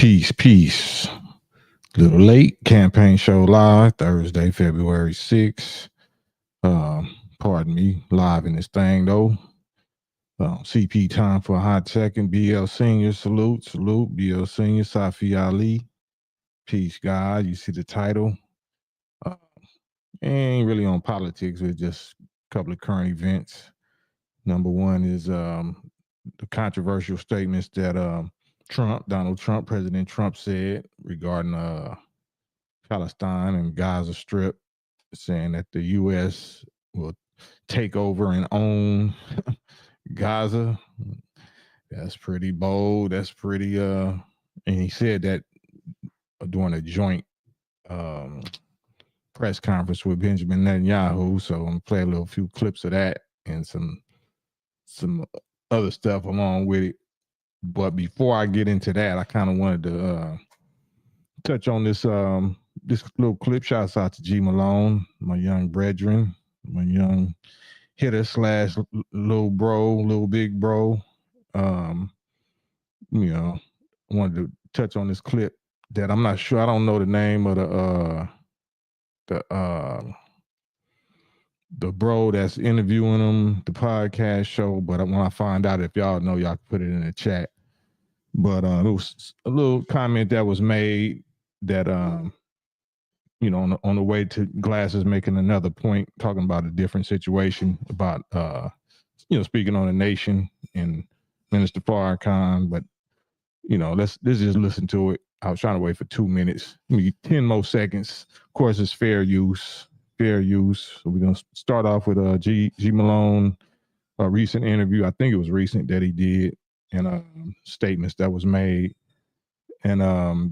Peace. Little late. Campaign show live Thursday, February 6th. Pardon me, live in this thing though. CP time for a hot second. BL Senior, salute. BL Senior, Safi Ali. Peace, God. You see the title. Ain't really on politics, it's just a couple of current events. Number one is the controversial statements that Donald Trump, President Trump said regarding Palestine and Gaza Strip, saying that the U.S. will take over and own Gaza. That's pretty bold. That's pretty and he said that during a joint press conference with Benjamin Netanyahu. So I'm gonna play a few clips of that and some other stuff along with it. But before I get into that, I kind of wanted to touch on this little clip. Shouts out to G Malone, my young brethren, my young hitter slash little big bro. Wanted to touch on this clip that I'm not sure. I don't know the name of the bro that's interviewing him, the podcast show. But when I find out, if y'all know, y'all can put it in the chat. But it was a little comment that was made that on the way to Glasses making another point, talking about a different situation about speaking on the nation and Minister Farrakhan. But let's just listen to it. I was trying to wait for 2 minutes, maybe 10 more seconds. Of course, it's fair use. So we're gonna start off with G Malone, a recent interview. I think it was recent that he did, and statements that was made. And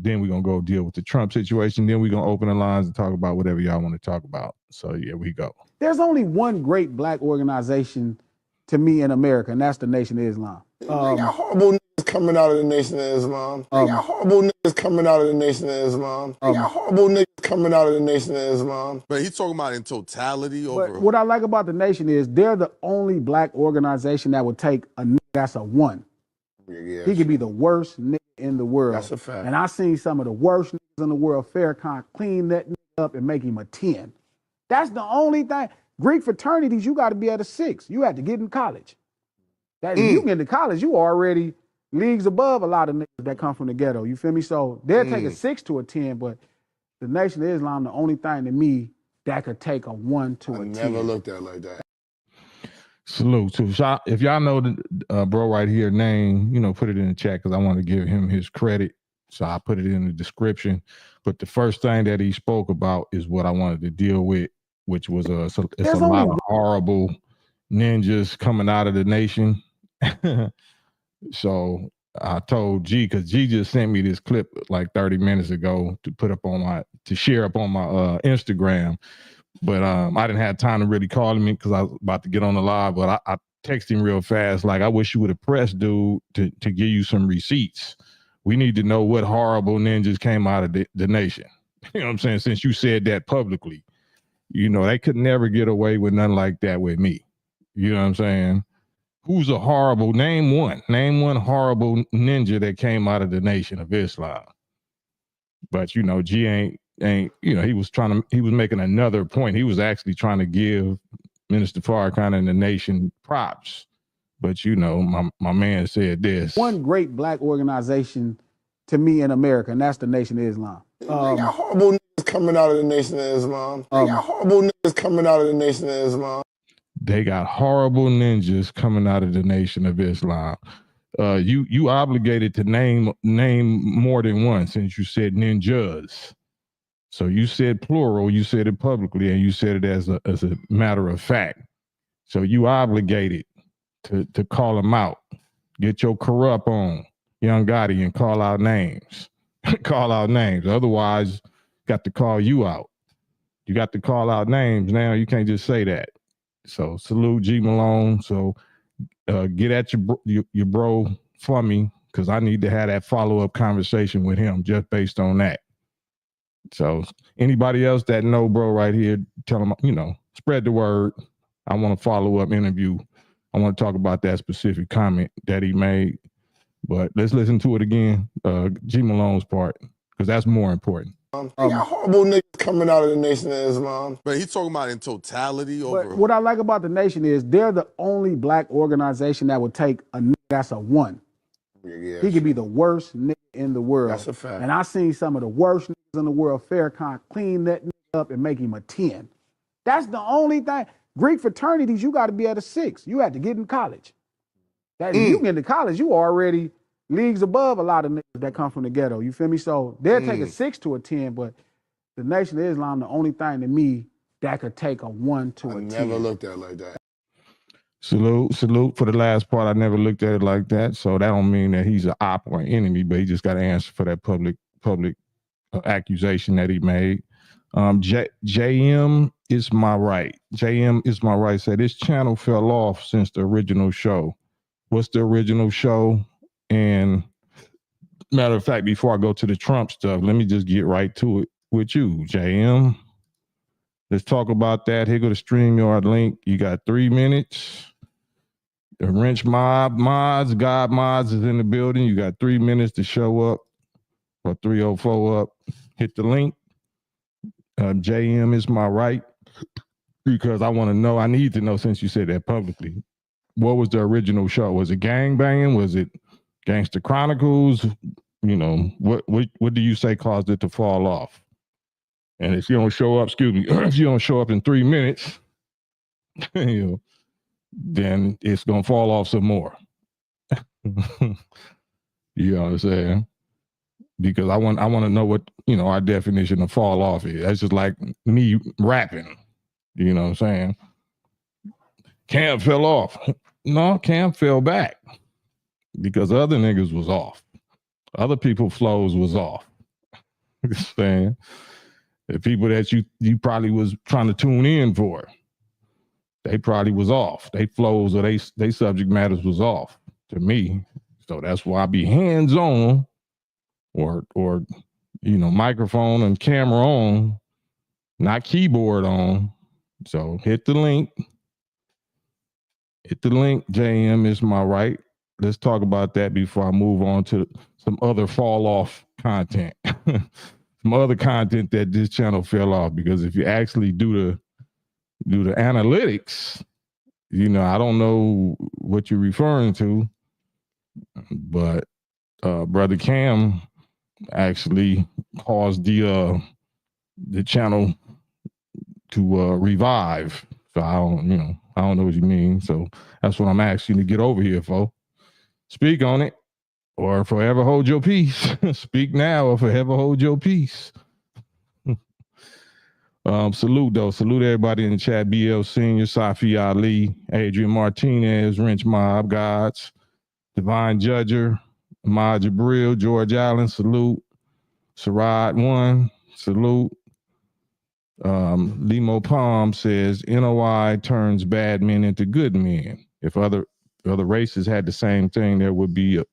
then we're going to go deal with the Trump situation. Then we're going to open the lines and talk about whatever y'all want to talk about. So, yeah, we go. There's only one great black organization to me in America, and that's the Nation of Islam. They got horrible niggas coming out of the Nation of Islam. They got horrible niggas coming out of the Nation of Islam. They got horrible niggas coming out of the Nation of Islam. But he's talking about in totality over. But what I like about the Nation is they're the only black organization that would take a nigga that's a one. Yeah, he could be the worst nigga in the world. That's a fact. And I seen some of the worst niggas in the world, Farrakhan, clean that nigga up and make him a 10. That's the only thing. Greek fraternities, you got to be at a 6. You had to get in college. If you get into college, you already leagues above a lot of niggas that come from the ghetto. You feel me? So they'll take a 6 to a 10, but the Nation of Islam, the only thing to me that could take a 1 to a 10. Never looked at it like that. Salute. So if y'all know the bro right here name, put it in the chat because I want to give him his credit. So I put it in the description. But the first thing that he spoke about is what I wanted to deal with, which was it's a lot of horrible ninjas coming out of the nation. So I told G, because G just sent me this clip like 30 minutes ago to share up on my Instagram. But I didn't have time to really call him because I was about to get on the live. But I texted him real fast, like, I wish you would have pressed, dude, to give you some receipts. We need to know what horrible ninjas came out of the nation. You know what I'm saying? Since you said that publicly, they could never get away with nothing like that with me. You know what I'm saying? Who's a horrible, name one horrible ninja that came out of the Nation of Islam. But, G ain't, he was making another point. He was actually trying to give Minister Farrakhan and the nation props. But, my man said this. One great black organization to me in America, and that's the Nation of Islam. They got horrible niggas coming out of the Nation of Islam. They got horrible niggas coming out of the Nation of Islam. They got horrible ninjas coming out of the Nation of Islam. You obligated to name more than one since you said ninjas. So you said plural, you said it publicly, and you said it as a matter of fact. So you obligated to call them out. Get your corrupt on, Young Gotti, and call out names. Call out names. Otherwise, got to call you out. You got to call out names now. You can't just say that. So salute G Malone. So get at your bro for me, because I need to have that follow-up conversation with him just based on that. So anybody else that know bro right here, tell them, spread the word. I want a follow-up interview. I want to talk about that specific comment that he made. But let's listen to it again. G Malone's part, because that's more important. They got horrible niggas coming out of the Nation of Islam. But he's talking about in totality over. But what I like about the Nation is they're the only black organization that would take a nigga that's a one. Yeah, He could be the worst nigga in the world. That's a fact. And I seen some of the worst niggas in the world, Farrakhan, clean that nigga up and make him a 10. That's the only thing. Greek fraternities, you got to be at a 6. You had to get in college. That if you get into college, you already leagues above a lot of niggas that come from the ghetto. You feel me? So they'll take a 6 to a 10, but the Nation of Islam, the only thing to me that could take a 1 to a 10. Never looked at it like that. Salute for the last part. I never looked at it like that. So that don't mean that he's an op or an enemy, but he just got to answer for that public accusation that he made. JM is my right. JM is my right. Said this channel fell off since the original show. What's the original show? And matter of fact, before I go to the Trump stuff, let me just get right to it with you, JM. Let's talk about that. Here go the StreamYard link. You got 3 minutes. The Wrench mods, God mods is in the building. You got 3 minutes to show up, or 304 up. Hit the link. JM is my right, because I want to know. I need to know, since you said that publicly. What was the original show? Was it gangbanging? Was it Gangster Chronicles? You know, what do you say caused it to fall off? And if you don't show up, if you don't show up in 3 minutes, you know, then it's gonna fall off some more. You know what I'm saying? Because I want to know what, you know, our definition of fall off is. That's just like me rapping. You know what I'm saying? Cam fell off. No, Cam fell back because other niggas was off. Other people's flows was off. Saying the people that you probably was trying to tune in for, they probably was off. They flows or they subject matters was off to me. So that's why I be hands on or you know, microphone and camera on, not keyboard on. So hit the link. Hit the link. JM is my right. Let's talk about that before I move on to some other fall off content. Some other content that this channel fell off, because if you actually do the analytics, you know, I don't know what you're referring to, but Brother Cam actually caused the channel to revive. So I don't know what you mean. So that's what I'm asking you to get over here for. Speak on it, or forever hold your peace. Speak now or forever hold your peace. Salute everybody in the chat. BL Senior, Safi Ali, Adrian Martinez, Wrench Mob Gods, Divine Judger, Ahmad Jabril, George Allen, salute. Sarad One, salute. Limo Palm says NOI turns bad men into good men. If other races had the same thing, there would be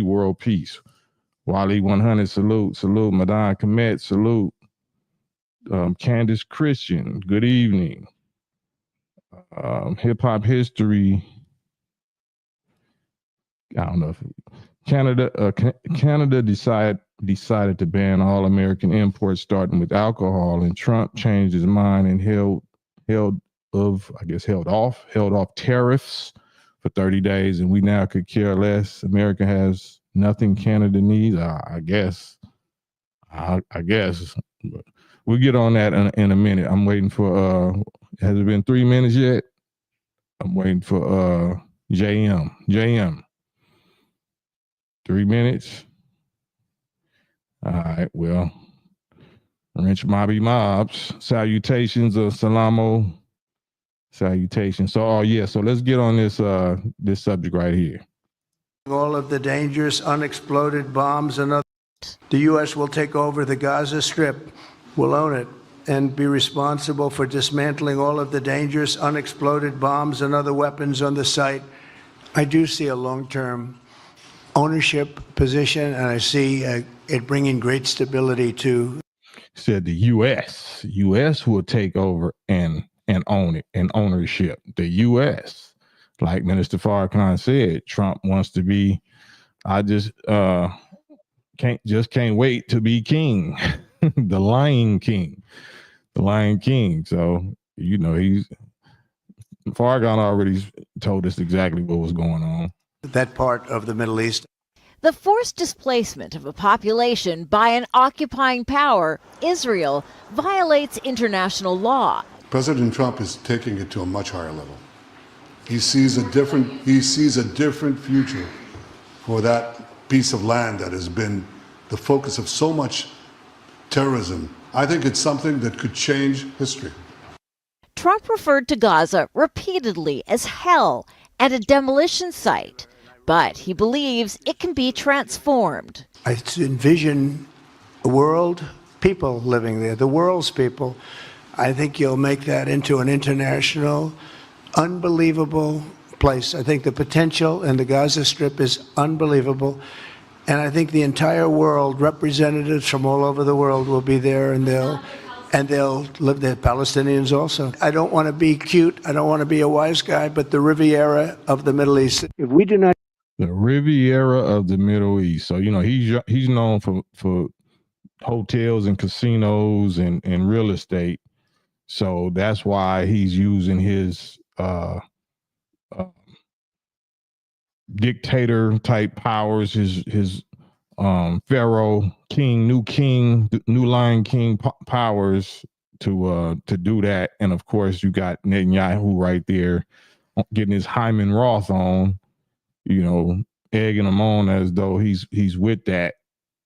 world peace. Wally 100, salute. Madan Komet, salute. Candace Christian, good evening. Hip hop history. I don't know if Canada decided to ban all American imports, starting with alcohol, and Trump changed his mind and held off tariffs for 30 days, and we now could care less. America has nothing Canada needs. I guess. But we'll get on that in a minute. I'm waiting for has it been 3 minutes yet? I'm waiting for JM. 3 minutes. All right, well, Wrench Mobby Mobs, salutations of Salamo. Salutations. So so let's get on this subject right here. All of the dangerous unexploded bombs and other. The U.S. will take over the Gaza Strip, will own it, and be responsible for dismantling all of the dangerous unexploded bombs and other weapons on the site. I do see a long-term ownership position, and I see it bringing great stability to. Said the U.S. will take over and own it, and ownership. The U.S., like Minister Farrakhan said, Trump wants to be I just can't wait to be king. The Lion King. The Lion King. So, Fargon already told us exactly what was going on. That part of the Middle East. The forced displacement of a population by an occupying power, Israel, violates international law. President Trump is taking it to a much higher level. He sees a different future for that piece of land that has been the focus of so much terrorism. I think it's something that could change history. Trump referred to Gaza repeatedly as hell and a demolition site, but he believes it can be transformed. I envision a world, people living there, the world's people. I think you'll make that into an international, unbelievable place. I think the potential in the Gaza Strip is unbelievable. And I think the entire world, representatives from all over the world will be there, and they'll live there, Palestinians also. I don't want to be cute, I don't want to be a wise guy, but the Riviera of the Middle East. If we do not... The Riviera of the Middle East. So, he's known for hotels and casinos and real estate. So that's why he's using his dictator type powers, his pharaoh king, new Lion King powers to do that. And of course, you got Netanyahu right there getting his Hyman Roth on, egging him on as though he's with that.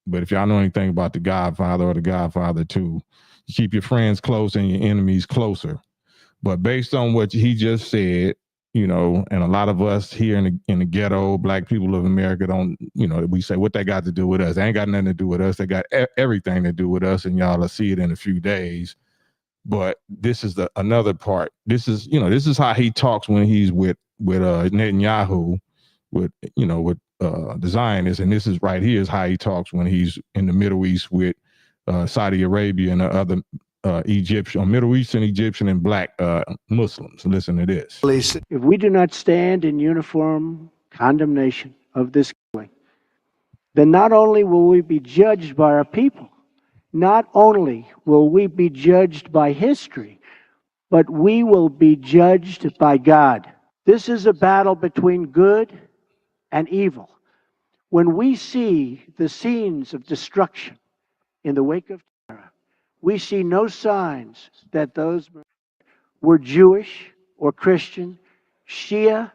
But if y'all know anything about The Godfather or The Godfather 2, you keep your friends close and your enemies closer. But based on what he just said, and a lot of us here in the ghetto, black people of America don't, we say, what that got to do with us? They ain't got nothing to do with us. They got everything to do with us, and y'all will see it in a few days. But this is another part. This is how he talks when he's with Netanyahu, with the Zionists, and this is right here is how he talks when he's in the Middle East with Saudi Arabia and the other Middle Eastern, Egyptian, and black Muslims. Listen to this. If we do not stand in uniform condemnation of this killing, then not only will we be judged by our people, not only will we be judged by history, but we will be judged by God. This is a battle between good and evil. When we see the scenes of destruction in the wake of terror, we see no signs that those were Jewish or Christian, Shia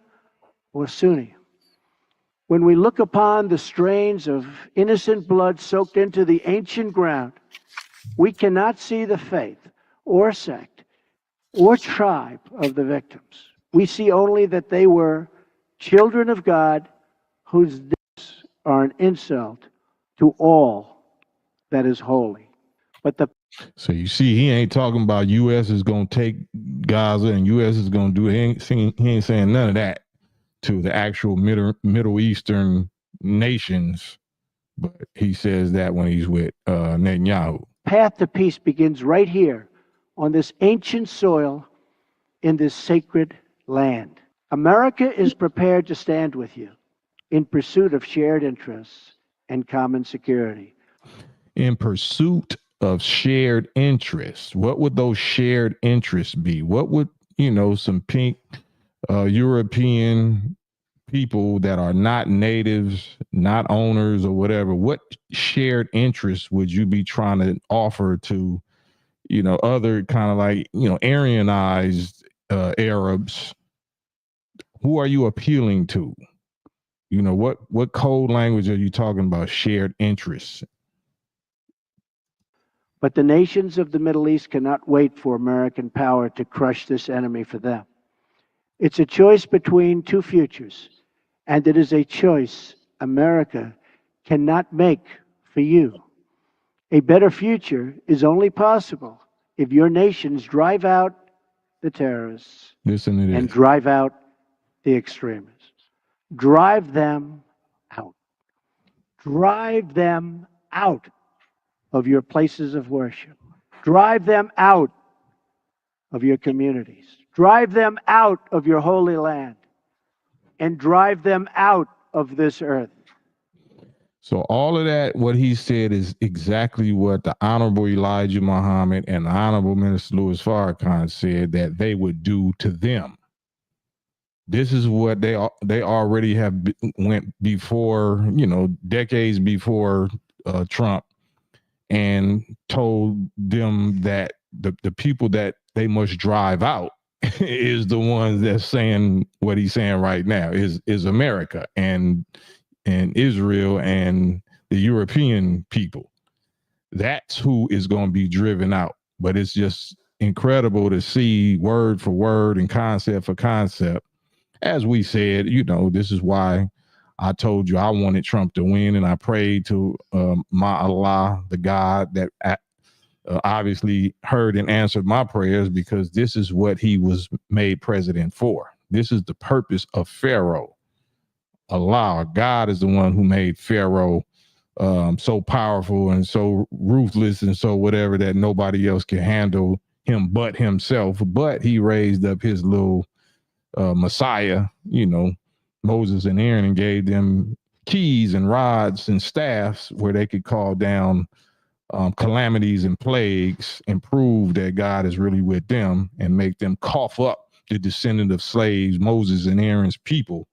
or Sunni. When we look upon the strains of innocent blood soaked into the ancient ground, we cannot see the faith or sect or tribe of the victims. We see only that they were children of God whose deaths are an insult to all that is holy. So you see, he ain't talking about U.S. is going to take Gaza and U.S. is going to do it. He ain't saying none of that to the actual Middle Eastern nations, but he says that when he's with Netanyahu. Path to peace begins right here on this ancient soil in this sacred land. America is prepared to stand with you in pursuit of shared interests and common security. In pursuit of shared interests. What would those shared interests be? What would, some pink European people that are not natives, not owners or whatever, what shared interests would you be trying to offer to, other kind of like, Aryanized Arabs? Who are you appealing to? What code language are you talking about? Shared interests. But the nations of the Middle East cannot wait for American power to crush this enemy for them. It's a choice between two futures, and it is a choice America cannot make for you. A better future is only possible if your nations drive out the terrorists and drive out the extremists. Drive them out. Drive them out of your places of worship. Drive them out of your communities. Drive them out of your holy land. And drive them out of this earth. So all of that, what he said is exactly what the Honorable Elijah Muhammad and the Honorable Minister Louis Farrakhan said that they would do to them. This is what they already have went before, decades before Trump, and told them that the people that they must drive out is the ones that's saying what he's saying right now is America and Israel and the European people. That's who is going to be driven out. But it's just incredible to see word for word and concept for concept. As we said, this is why I told you I wanted Trump to win, and I prayed to my Allah, the God that obviously heard and answered my prayers, because this is what he was made president for. This is the purpose of Pharaoh. Allah, God, is the one who made Pharaoh so powerful and so ruthless and so whatever that nobody else can handle him but himself. But he raised up his little Messiah, Moses and Aaron, and gave them keys and rods and staffs where they could call down calamities and plagues and prove that God is really with them and make them cough up the descendant of slaves, Moses and Aaron's people,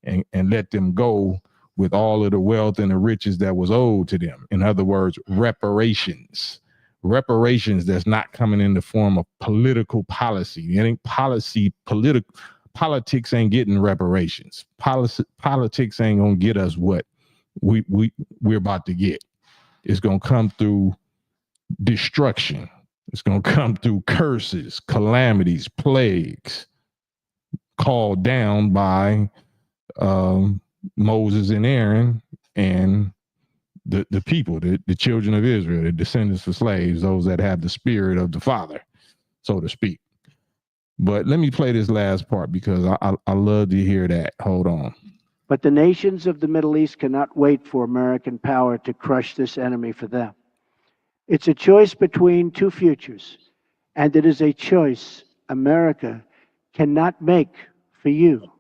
and let them go with all of the wealth and the riches that was owed to them. In other words, reparations. Reparations that's not coming in the form of political policy. It ain't politics ain't getting reparations. Politics ain't gonna get us what we're about to get. It's gonna come through destruction. It's gonna come through curses, calamities, plagues, called down by Moses and Aaron and the people, the children of Israel, the descendants of slaves, those that have the spirit of the Father, so to speak. But let me play this last part because I love to hear that. Hold on. But the nations of the Middle East cannot wait for American power to crush this enemy for them. It's a choice between two futures, and it is a choice America cannot make for you.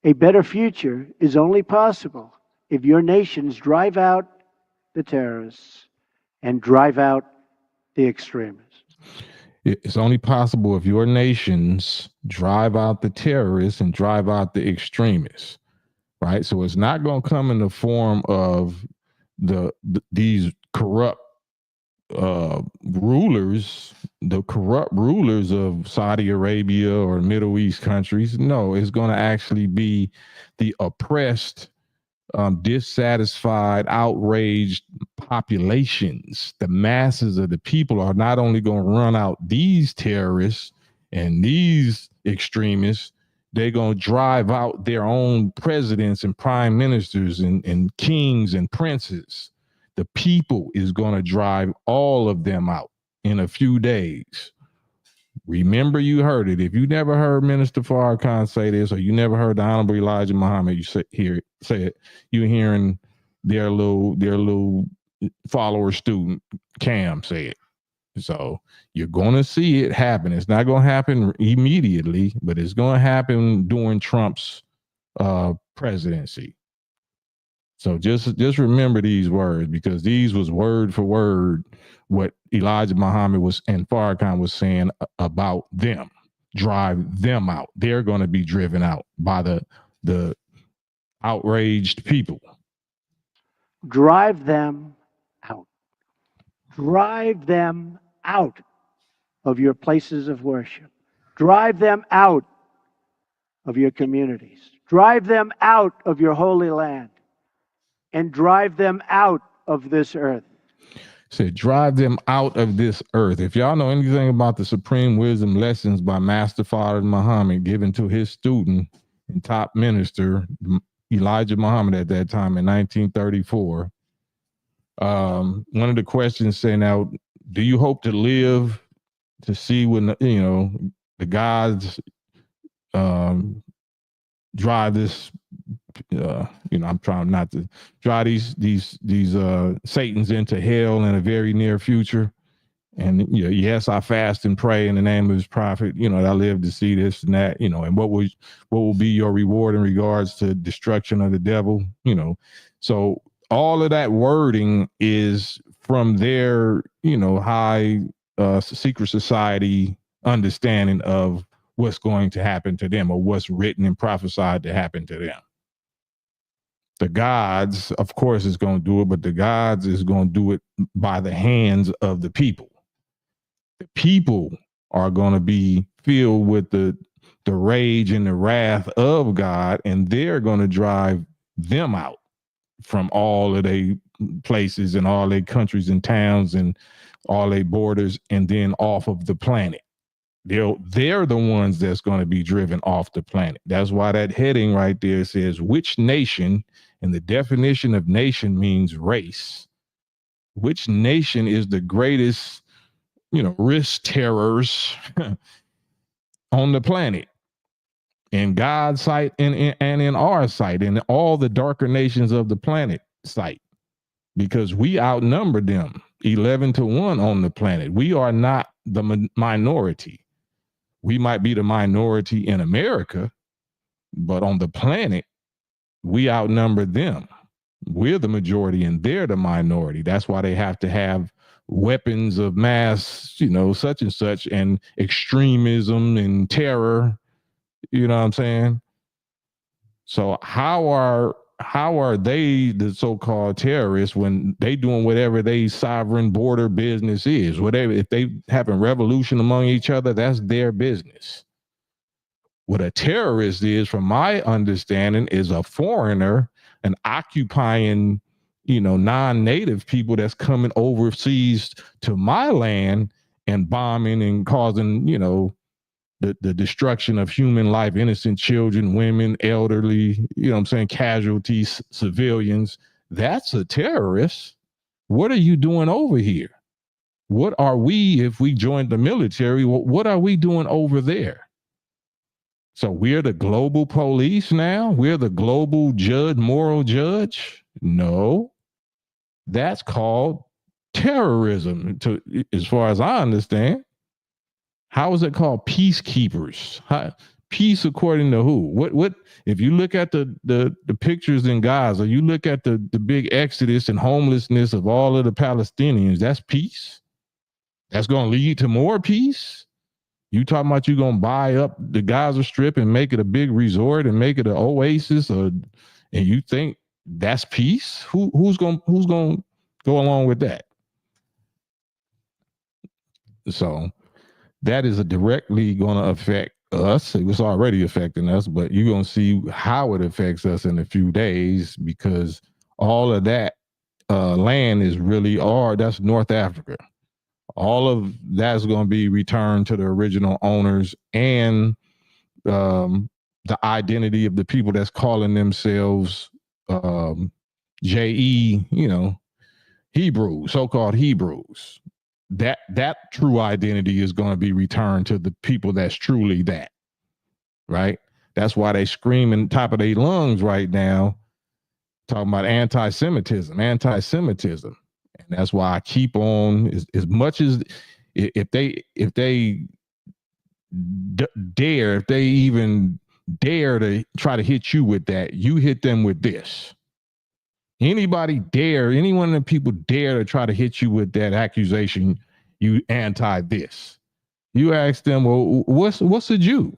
A better future is only possible if your nations drive out the terrorists and drive out the extremists. It's only possible if your nations drive out the terrorists and drive out the extremists, right? So it's not going to come in the form of these corrupt rulers, the corrupt rulers of Saudi Arabia or Middle East countries. No, it's going to actually be the oppressed, dissatisfied, outraged populations. The masses of the people are not only going to run out these terrorists and these extremists, they're going to drive out their own presidents and prime ministers and kings and princes. The people is going to drive all of them out in a few days. Remember, you heard it. If you never heard Minister Farrakhan say this, or you never heard the Honorable Elijah Muhammad say it, you're hearing their little follower student Cam say it. So you're going to see it happen. It's not going to happen immediately, but it's going to happen during Trump's presidency. So just remember these words, because these was word for word what Elijah Muhammad and Farrakhan was saying about them. Drive them out. They're going to be driven out by the outraged people. Drive them out. Drive them out of your places of worship. Drive them out of your communities. Drive them out of your holy land. And drive them out of this earth. Said, drive them out of this earth. If y'all know anything about the Supreme Wisdom Lessons by Master Father Muhammad given to his student and top minister, Elijah Muhammad at that time in 1934, one of the questions saying, now, do you hope to live to see when, the gods drive this, I'm trying not to drive these Satans into hell in a very near future. And yes, I fast and pray in the name of his prophet, that I live to see this and that, and what will be your reward in regards to destruction of the devil, So all of that wording is from their, high secret society understanding of what's going to happen to them, or what's written and prophesied to happen to them. The gods, of course, is going to do it, but the gods is going to do it by the hands of the people. The people are going to be filled with the rage and the wrath of God, and they're going to drive them out from all of their places and all their countries and towns and all their borders, and then off of the planet. They're the ones that's going to be driven off the planet. That's why that heading right there says which nation, and the definition of nation means race. Which nation is the greatest, risk terrors on the planet? In God's sight and in our sight, and all the darker nations of the planet sight, because we outnumber them 11-1 on the planet. We are not the minority. We might be the minority in America, but on the planet, we outnumber them. We're the majority and they're the minority. That's why they have to have weapons of mass, such and such, and extremism and terror. You know what I'm saying? So how are they the so-called terrorists when they doing whatever they sovereign border business is? Whatever, if they having revolution among each other, that's their business. What a terrorist is, from my understanding, is a foreigner, an occupying, non-native people that's coming overseas to my land and bombing and causing, the destruction of human life, innocent children, women, elderly, casualties, civilians. That's a terrorist. What are you doing over here? What are we, if we joined the military, what are we doing over there? So we're the global police now? We're the global judge, moral judge? No, that's called terrorism, as far as I understand. How is it called? Peacekeepers. Peace according to who? What if you look at the pictures in Gaza, you look at the big exodus and homelessness of all of the Palestinians, that's peace? That's going to lead to more peace? You talking about you going to buy up the Gaza Strip and make it a big resort and make it an oasis, and you think that's peace? Who's going to go along with that? So that is directly going to affect us. It was already affecting us, but you're going to see how it affects us in a few days, because all of that land is really that's North Africa. All of that's going to be returned to the original owners, and the identity of the people that's calling themselves JE, Hebrews, so-called Hebrews. That true identity is going to be returned to the people that's truly that, right? That's why they screaming top of their lungs right now, talking about anti-Semitism. And that's why I keep on, as much as if they even dare to try to hit you with that, you hit them with this. Anyone of the people dare to try to hit you with that accusation, you anti this. You ask them, well, what's a Jew?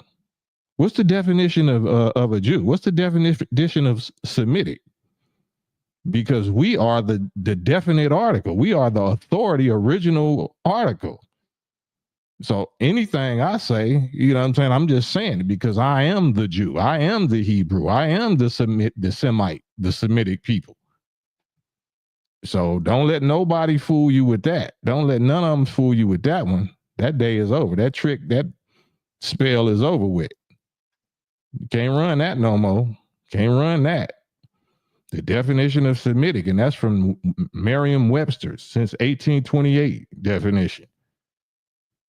What's the definition of a Jew? What's the definition of Semitic? Because we are the definite article. We are the authority, original article. So anything I say, I'm just saying it because I am the Jew. I am the Hebrew. I am the Semite, the Semitic people. So don't let nobody fool you with that. Don't let none of them fool you with that one. That day is over. That trick, that spell is over with. You can't run that no more. Can't run that. The definition of Semitic, and that's from Merriam-Webster's since 1828 definition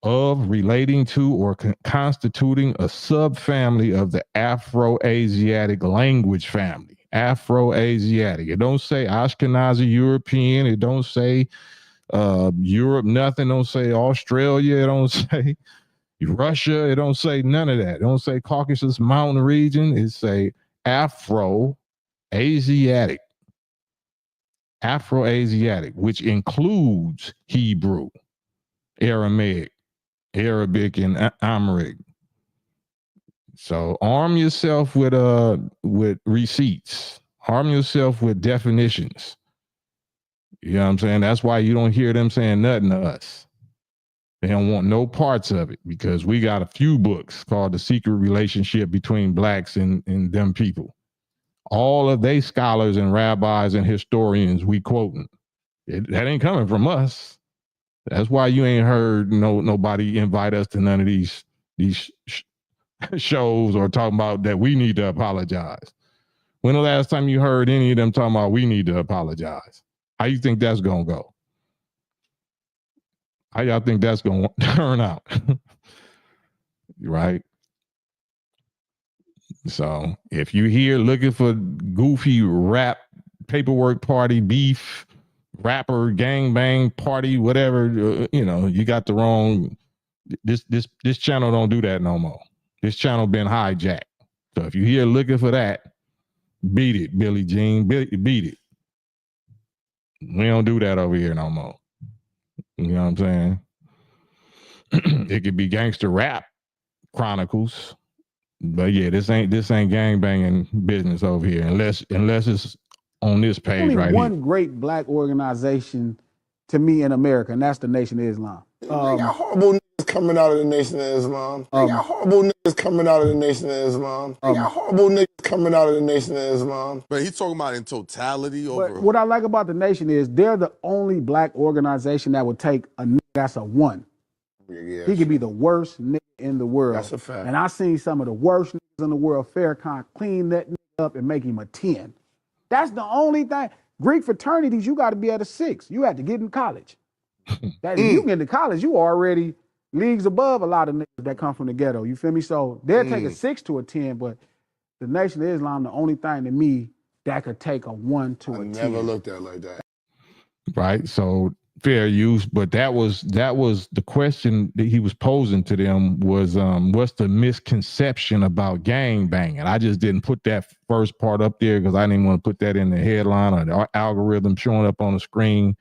of relating to or constituting a subfamily of the Afro-Asiatic language family. Afro-Asiatic. It don't say Ashkenazi European. It don't say Europe, nothing. Don't say Australia. It don't say Russia. It don't say none of that. It don't say Caucasus Mountain region. It say Afro-Asiatic. Afro-Asiatic, which includes Hebrew, Aramaic, Arabic, and Amharic. So arm yourself with receipts. Arm yourself with definitions. You know what I'm saying? That's why you don't hear them saying nothing to us. They don't want no parts of it because we got a few books called The Secret Relationship Between Blacks and Them People. All of they scholars and rabbis and historians we quoting. That ain't coming from us. That's why you ain't heard nobody invite us to none of these shows or talking about that we need to apologize. When the last time you heard any of them talking about we need to apologize? How you think that's gonna go? How y'all think that's gonna turn out? Right? So if you here looking for goofy rap, paperwork party, beef, rapper, gangbang party, whatever, you got the wrong. This channel don't do that no more. This channel been hijacked. So if you here looking for that, beat it, Billie Jean, beat it. We don't do that over here no more. You know what I'm saying? It could be gangster rap chronicles, but yeah, this ain't gangbanging business over here unless it's on this page only right one here. great black organization to me in America, and that's the Nation of Islam. They got horrible niggas coming out of the Nation of Islam. They got horrible niggas coming out of the Nation of Islam. They got horrible niggas coming out of the Nation of Islam. But he's talking about in totality over. But what I like about the Nation is they're the only black organization that would take a nigga that's a one. Yeah, he could be the worst nigga in the world. That's a fact. And I seen some of the worst niggas in the world, Farrakhan, clean that nigga up and make him a 10. That's the only thing. Greek fraternities, you got to be at a 6. You had to get in college. That if you get into college, you already leagues above a lot of niggas that come from the ghetto. You feel me? So they'll take a 6 to a 10, but the Nation of Islam, the only thing to me that could take a 1 to a 10. Never looked at it like that. Right. So fair use, but that was the question that he was posing to them was what's the misconception about gang banging? I just didn't put that first part up there because I didn't want to put that in the headline or the algorithm showing up on the screen.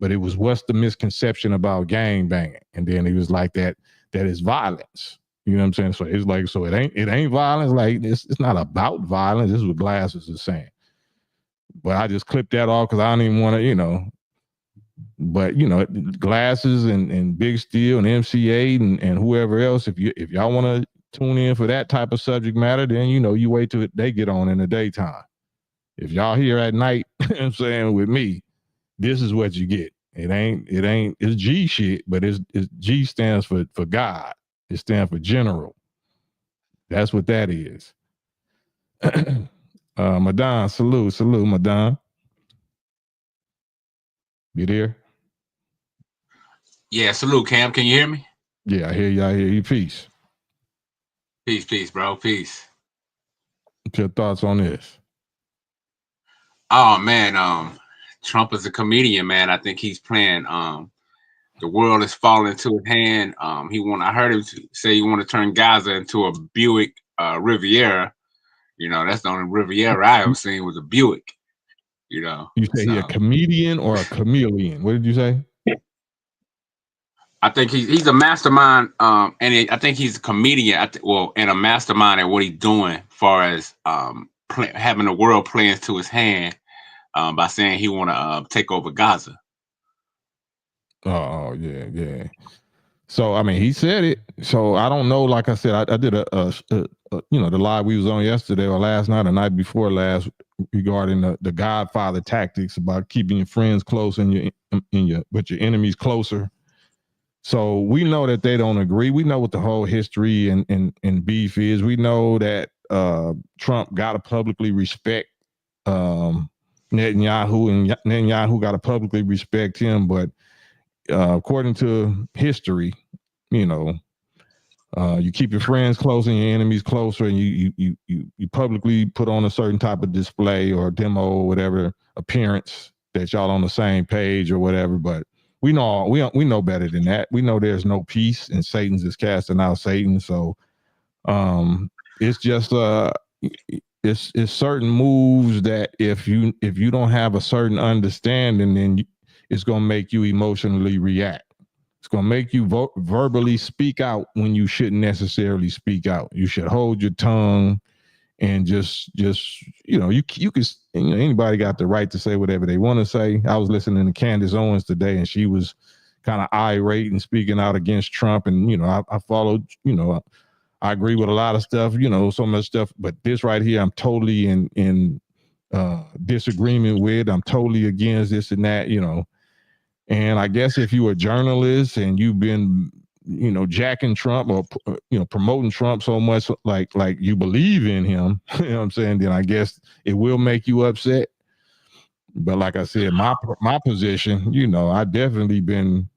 But it was what's the misconception about gang banging? And then he was like that is violence. You know what I'm saying? So it's like, so it ain't violence. Like it's not about violence. This is what Glasses is saying. But I just clipped that off because I don't even want to, But Glasses and Big Steel and MC8 and whoever else, if y'all want to tune in for that type of subject matter, then you wait till they get on in the daytime. If y'all here at night, I'm saying with me, this is what you get. It's G shit, but it's G stands for God. It stands for general. That's what that is. Madon, salute, Madon. You there? Yeah, salute, Cam. Can you hear me? Yeah, I hear you. I hear you. Peace. Peace, bro. Peace. What's your thoughts on this? Oh man, Trump is a comedian, man. I think he's playing. The world is falling into his hand. I heard him say he want to turn Gaza into a Buick Riviera. That's the only Riviera I ever seen was a Buick. You say he a comedian or a chameleon? What did you say? I think he's a mastermind, and I think he's a comedian. And a mastermind at what he's doing, as far as having the world play into his hand by saying he want to take over Gaza. Oh yeah. So I mean, he said it. So I don't know. Like I said, I did the live we was on yesterday or last night or night before last regarding the Godfather tactics about keeping your friends close and your enemies closer. So we know that they don't agree. We know what the whole history and beef is. We know that Trump got to publicly respect Netanyahu, and Netanyahu got to publicly respect him. But according to history, you keep your friends close and your enemies closer, and you publicly put on a certain type of display or demo or whatever appearance that y'all on the same page or whatever. But we know better than that. We know there's no peace, and Satan's is casting out Satan. So it's just it's certain moves that if you don't have a certain understanding, then it's gonna make you emotionally react. It's gonna make you verbally speak out when you shouldn't necessarily speak out. You should hold your tongue and just you can anybody got the right to say whatever they want to say. I was listening to Candace Owens today, and she was kind of irate and speaking out against Trump, and I followed. I agree with a lot of stuff, so much stuff, but this right here, I'm totally in disagreement with. I'm totally against this and that, And I guess if you're a journalist and you've been, jacking Trump or promoting Trump so much, like you believe in him, you know what I'm saying? Then I guess it will make you upset. But like I said, my position, I definitely been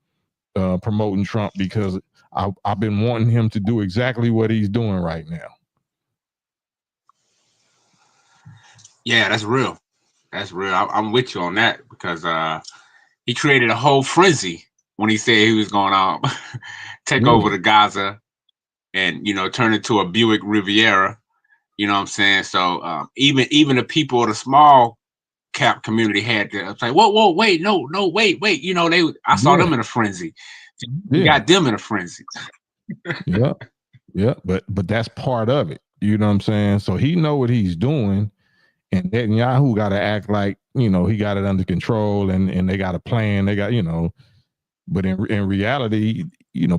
promoting Trump because I've been wanting him to do exactly what he's doing right now. Yeah, that's real. That's real. I'm with you on that because he created a whole frenzy when he said he was going to take over the Gaza and turn it to a Buick Riviera. You know what I'm saying? So even the people of the small cap community had to say, whoa, wait, no, wait. I saw them in a frenzy. You got them in a frenzy. Yeah, but that's part of it. You know what I'm saying? So he know what he's doing, and Netanyahu got to act like he got it under control, and they got a plan. They got but in reality,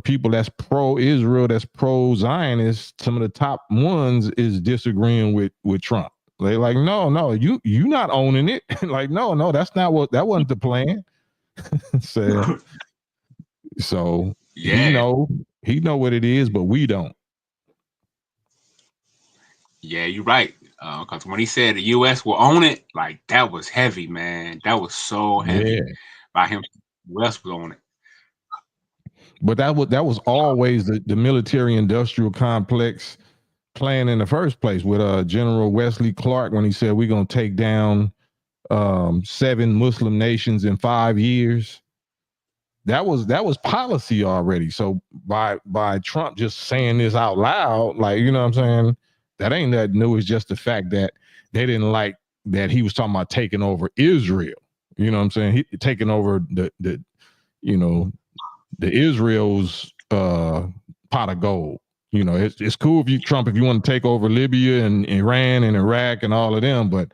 people that's pro-Israel, that's pro-Zionist, some of the top ones is disagreeing with Trump. They like, no, you not owning it. Like, no, that wasn't the plan. So yeah. he know what it is, but we don't. Yeah, you're right. Because when he said the U.S. will own it, like that was heavy, man. That was so heavy by him. U.S. will own it. But that was always the military-industrial complex plan in the first place with General Wesley Clark when he said we're gonna take down 7 Muslim nations in 5 years. That was policy already. So by Trump just saying this out loud, like, you know what I'm saying, that ain't that new. It's just the fact that they didn't like that he was talking about taking over Israel. You know what I'm saying? He taking over the Israel's pot of gold. It's cool if you want to take over Libya and Iran and Iraq and all of them, but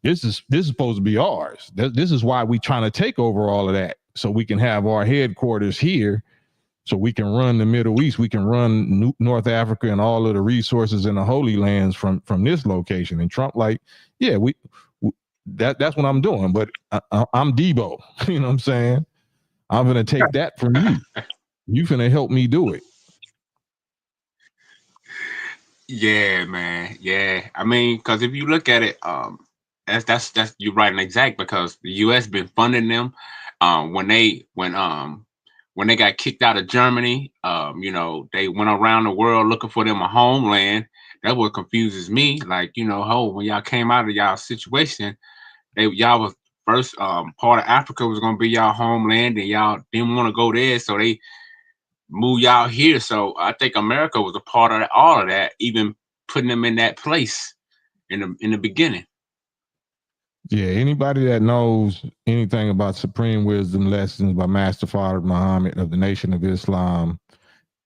this is supposed to be ours. This is why we trying to take over all of that, so we can have our headquarters here, so we can run the Middle East, we can run North Africa and all of the resources in the Holy Lands from this location. And Trump, like, yeah, that's what I'm doing, but I'm Debo. You know what I'm saying? I'm gonna take that from you. You finna help me do it. Yeah, man. Yeah, I mean, because if you look at it, that's you're right and exact, because the U.S. been funding them. When they got kicked out of Germany, they went around the world looking for them a homeland. That's what confuses me. Like, when y'all came out of y'all situation, y'all was first part of Africa was gonna be y'all homeland, and y'all didn't want to go there, so they moved y'all here. So I think America was a part of all of that, even putting them in that place in the beginning. Yeah, anybody that knows anything about Supreme Wisdom Lessons by Master Father Muhammad of the Nation of Islam,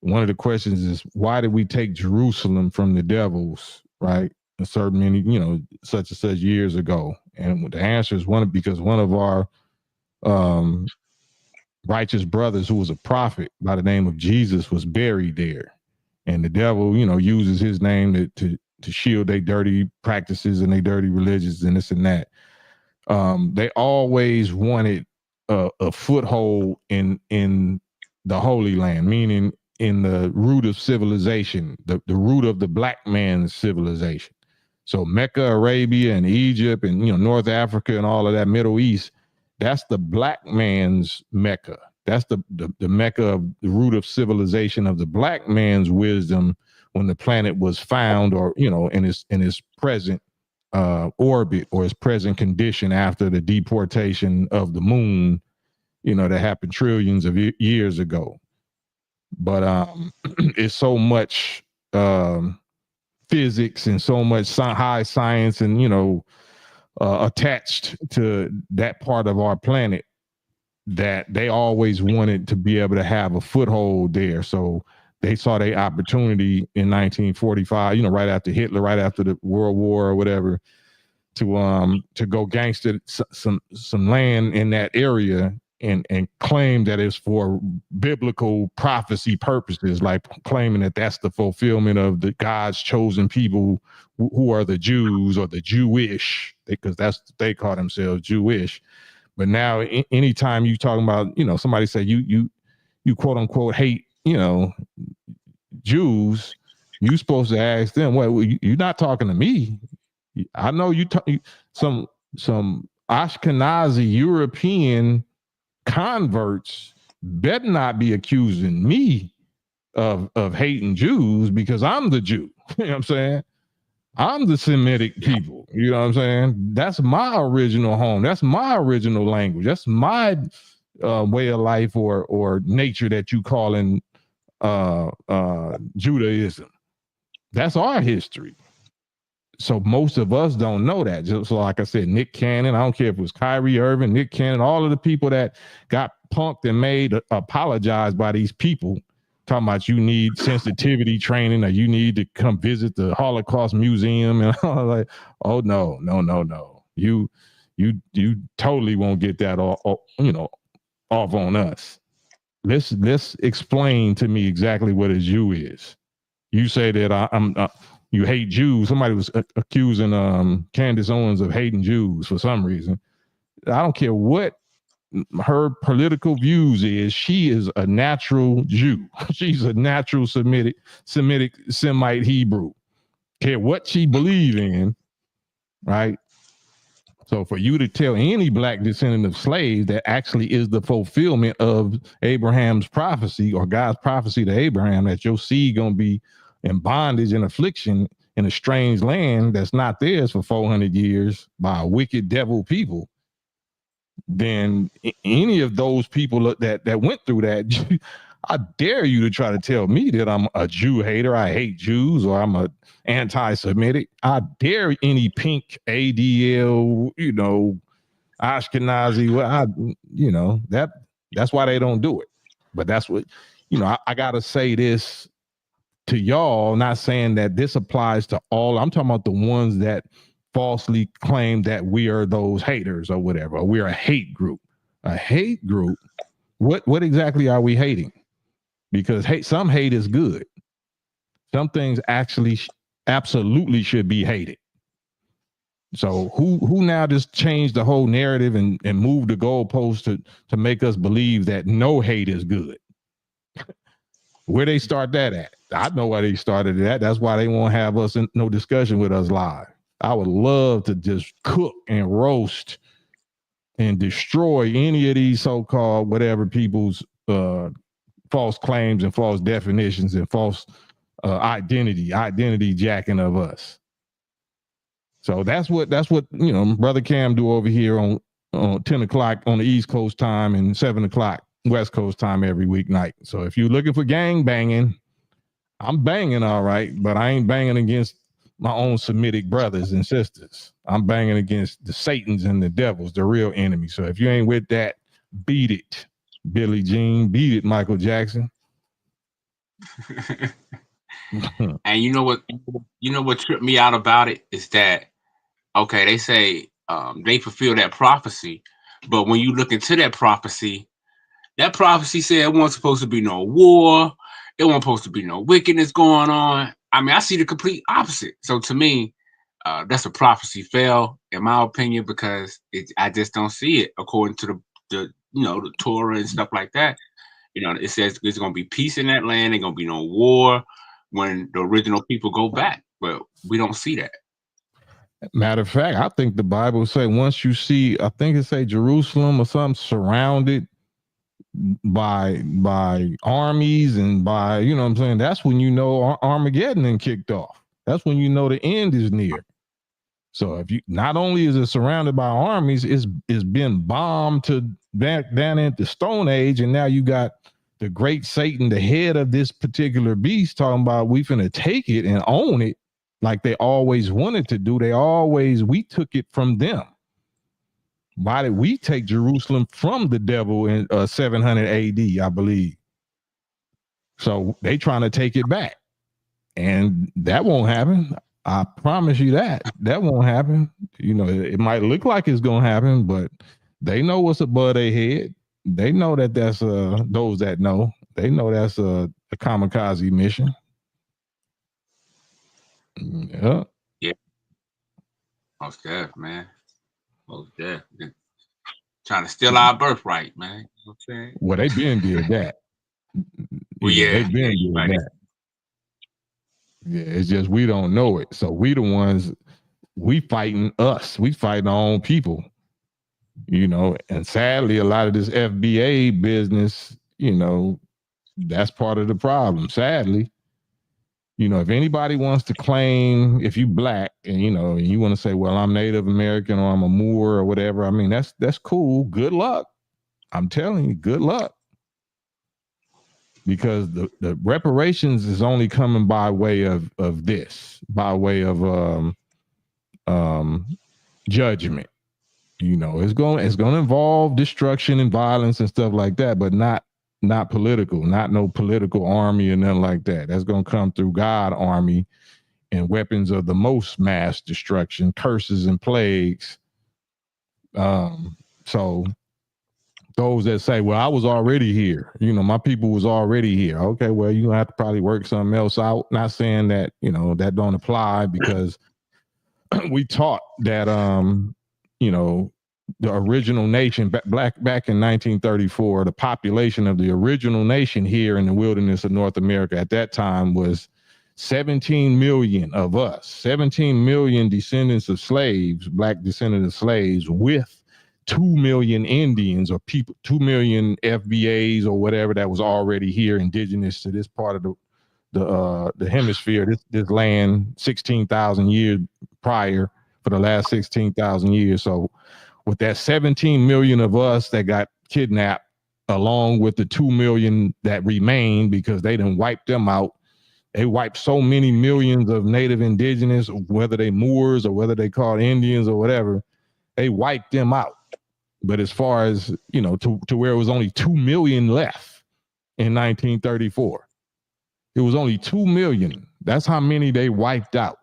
one of the questions is, why did we take Jerusalem from the devils, right? A certain many, such and such years ago. And the answer is because one of our righteous brothers, who was a prophet by the name of Jesus, was buried there. And the devil, uses his name to shield their dirty practices and their dirty religions and this and that. They always wanted a foothold in the Holy Land, meaning in the root of civilization, the root of the black man's civilization. So Mecca, Arabia, and Egypt, and North Africa, and all of that Middle East, that's the black man's Mecca. That's the Mecca of the root of civilization of the black man's wisdom when the planet was found, or in its present orbit, or its present condition after the deportation of the moon, that happened trillions of years ago. But it's so much physics and so much high science and, you know, attached to that part of our planet that they always wanted to be able to have a foothold there. So they saw their opportunity in 1945, you know, right after Hitler, right after the World War or whatever, to go gangster some land in that area and claim that it's for biblical prophecy purposes, like claiming that that's the fulfillment of the God's chosen people who are the Jews or the Jewish, because that's they call themselves Jewish. But now, anytime you talking about, you know, somebody say you quote unquote hate, you know, Jews, you supposed to ask them, well, you're not talking to me. I know you some Ashkenazi European converts better not be accusing me of hating Jews, because I'm the Jew. You know what I'm saying? I'm the Semitic people. You know what I'm saying? That's my original home. That's my original language. That's my way of life or nature that you calling Judaism. That's our history. So most of us don't know that. Just so, like I said, Nick Cannon, I don't care if it was Kyrie Irving, Nick Cannon, all of the people that got punked and made apologize by these people talking about you need sensitivity training or you need to come visit the Holocaust Museum, and all like, oh no. You totally won't get that all, you know, off on us. Let's explain to me exactly what a Jew is. You say that I'm you hate Jews. Somebody was accusing Candace Owens of hating Jews for some reason. I don't care what her political views is. She is a natural Jew. She's a natural Semitic Semite Hebrew. Care what she believe in, right? So for you to tell any black descendant of slaves that actually is the fulfillment of Abraham's prophecy or God's prophecy to Abraham, that your seed gonna be in bondage and affliction in a strange land that's not theirs for 400 years by a wicked devil people, then any of those people that went through that, I dare you to try to tell me that I'm a Jew hater, I hate Jews, or I'm a anti-Semitic. I dare any pink ADL, you know, Ashkenazi, that's why they don't do it. But that's what, you know, I gotta say this to y'all, not saying that this applies to all. I'm talking about the ones that falsely claim that we are those haters or whatever, or we're a hate group. A hate group? What exactly are we hating? Because some hate is good. Some things actually absolutely should be hated. So who now just changed the whole narrative and moved the goalpost to make us believe that no hate is good? Where they start that at? I know why they started that. That's why they won't have us in no discussion with us live. I would love to just cook and roast and destroy any of these so-called whatever people's false claims and false definitions and false identity jacking of us. So that's what you know, Brother Cam do over here on 10 o'clock on the East Coast time and 7 o'clock West Coast time every weeknight. So if you're looking for gang banging, I'm banging all right, but I ain't banging against my own Semitic brothers and sisters. I'm banging against the Satans and the devils, the real enemy. So if you ain't with that, beat it, Billie Jean. Beat it, Michael Jackson. And you know what tripped me out about it is that, okay, they say they fulfill that prophecy, but when you look into that prophecy said it wasn't supposed to be no war, it wasn't supposed to be no wickedness going on. I mean, I see the complete opposite. So to me, that's a prophecy fail, in my opinion, because I just don't see it according to the Torah and stuff like that. You know, it says there's going to be peace in that land. There's going to be no war when the original people go back, but we don't see that. Matter of fact, I think the Bible say once you see, I think it say Jerusalem or something surrounded by armies and by, you know what I'm saying, that's when you know Armageddon and kicked off. That's when you know the end is near. So if you, not only is it surrounded by armies, it's been bombed to back down into the Stone Age, and now you got the great Satan, the head of this particular beast, talking about we finna take it and own it. like they always wanted to do. We took it from them. Why did we take Jerusalem from the devil in 700 AD, I believe? So they trying to take it back. And that won't happen. I promise you that. That won't happen. You know, it might look like it's going to happen, but they know what's above their head. They know that that's those that know. They know that's a kamikaze mission. Yeah. Yeah. Most def, man. Most def. Trying to steal our birthright, man. You know what I'm saying? Well, they been did that. Well, yeah. They been did that. Yeah, it's just we don't know it. So we the ones, we fighting us. We fighting our own people. You know, and sadly, a lot of this FBA business, you know, that's part of the problem. Sadly, you know, if anybody wants to claim, if you black and you know, and you want to say, well, I'm Native American or I'm a Moor or whatever, I mean, that's cool. Good luck. I'm telling you, good luck. Because the reparations is only coming by way of this, by way of judgment. You know, it's going to involve destruction and violence and stuff like that, but not political, not no political army or nothing like that. That's going to come through God army and weapons of the most mass destruction, curses and plagues. So those that say, well, I was already here, you know, my people was already here. Okay, well, you're gonna have to probably work something else out. Not saying that, you know, that don't apply, because we taught that you know, the original nation back in 1934, the population of the original nation here in the wilderness of North America at that time was 17 million of us, 17 million descendants of slaves, black descendants of slaves, with 2 million Indians or people, 2 million FBAs or whatever that was already here, indigenous to this part of the hemisphere, this land, 16,000 years prior, for the last 16,000 years. So with that 17 million of us that got kidnapped, along with the 2 million that remained, because they didn't wipe them out. They wiped so many millions of native indigenous, whether they Moors or whether they called Indians or whatever, they wiped them out. But as far as, you know, to where it was only 2 million left in 1934, it was only 2 million. That's how many they wiped out,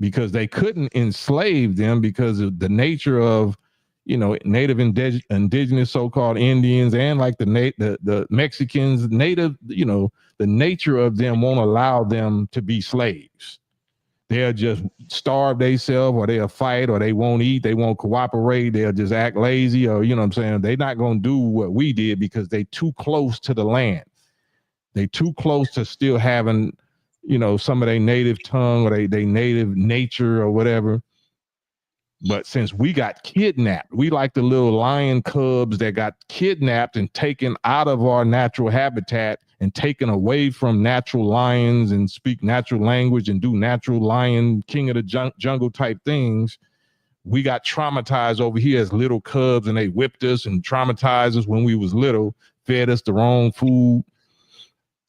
because they couldn't enslave them because of the nature of, you know, native indigenous so-called Indians and like the Mexicans, native, you know, the nature of them won't allow them to be slaves. They'll just starve themselves, or they'll fight, or they won't eat, they won't cooperate, they'll just act lazy, or, you know what I'm saying? They're not going to do what we did because they too close to the land. They too close to still having, you know, some of their native tongue or they native nature or whatever. But since we got kidnapped, we like the little lion cubs that got kidnapped and taken out of our natural habitat and taken away from natural lions and speak natural language and do natural lion, king of the jungle type things. We got traumatized over here as little cubs, and they whipped us and traumatized us when we was little, fed us the wrong food,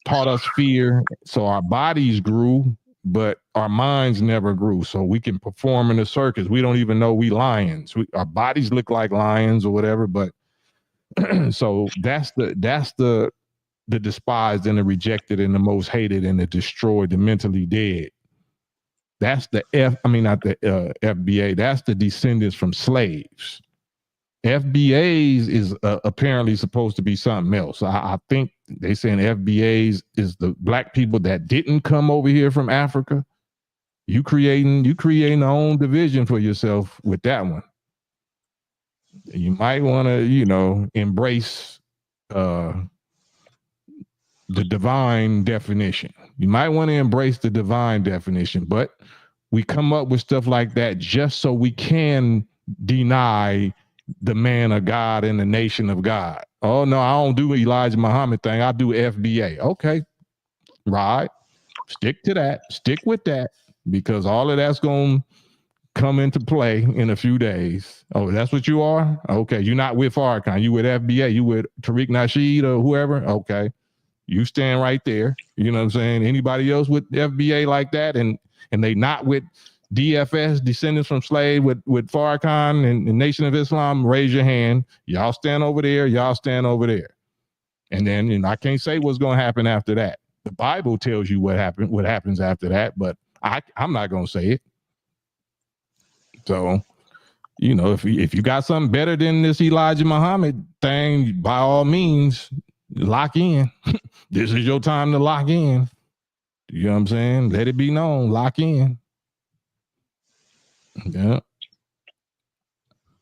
taught us fear. So our bodies grew, but our minds never grew. So we can perform in the circus. We don't even know we lions. Our bodies look like lions or whatever, but so that's the despised and the rejected and the most hated and the destroyed, the mentally dead. That's the not the FBA. That's the descendants from slaves. FBAs is apparently supposed to be something else. I think they saying FBAs is the black people that didn't come over here from Africa. You creating their own division for yourself with that one. You might want to, you know, embrace the divine definition. You might want to embrace the divine definition, but we come up with stuff like that just so we can deny the man of God and the nation of God. Oh no, I don't do Elijah Muhammad thing. I do FBA. Okay, right. Stick to that. Stick with that, because all of that's going to come into play in a few days. Oh, that's what you are? Okay, you're not with Farrakhan. You with FBA. You with Tariq Nasheed or whoever? Okay, you stand right there. You know what I'm saying? Anybody else with FBA like that? And and they not with DFS, descendants from slave, with Farrakhan and the Nation of Islam, raise your hand. Y'all stand over there. Y'all stand over there. And then I can't say what's going to happen after that. The Bible tells you what happens after that, but I'm not going to say it. So, if you got something better than this Elijah Muhammad thing, by all means, lock in. This is your time to lock in. You know what I'm saying? Let it be known. Lock in. Yeah.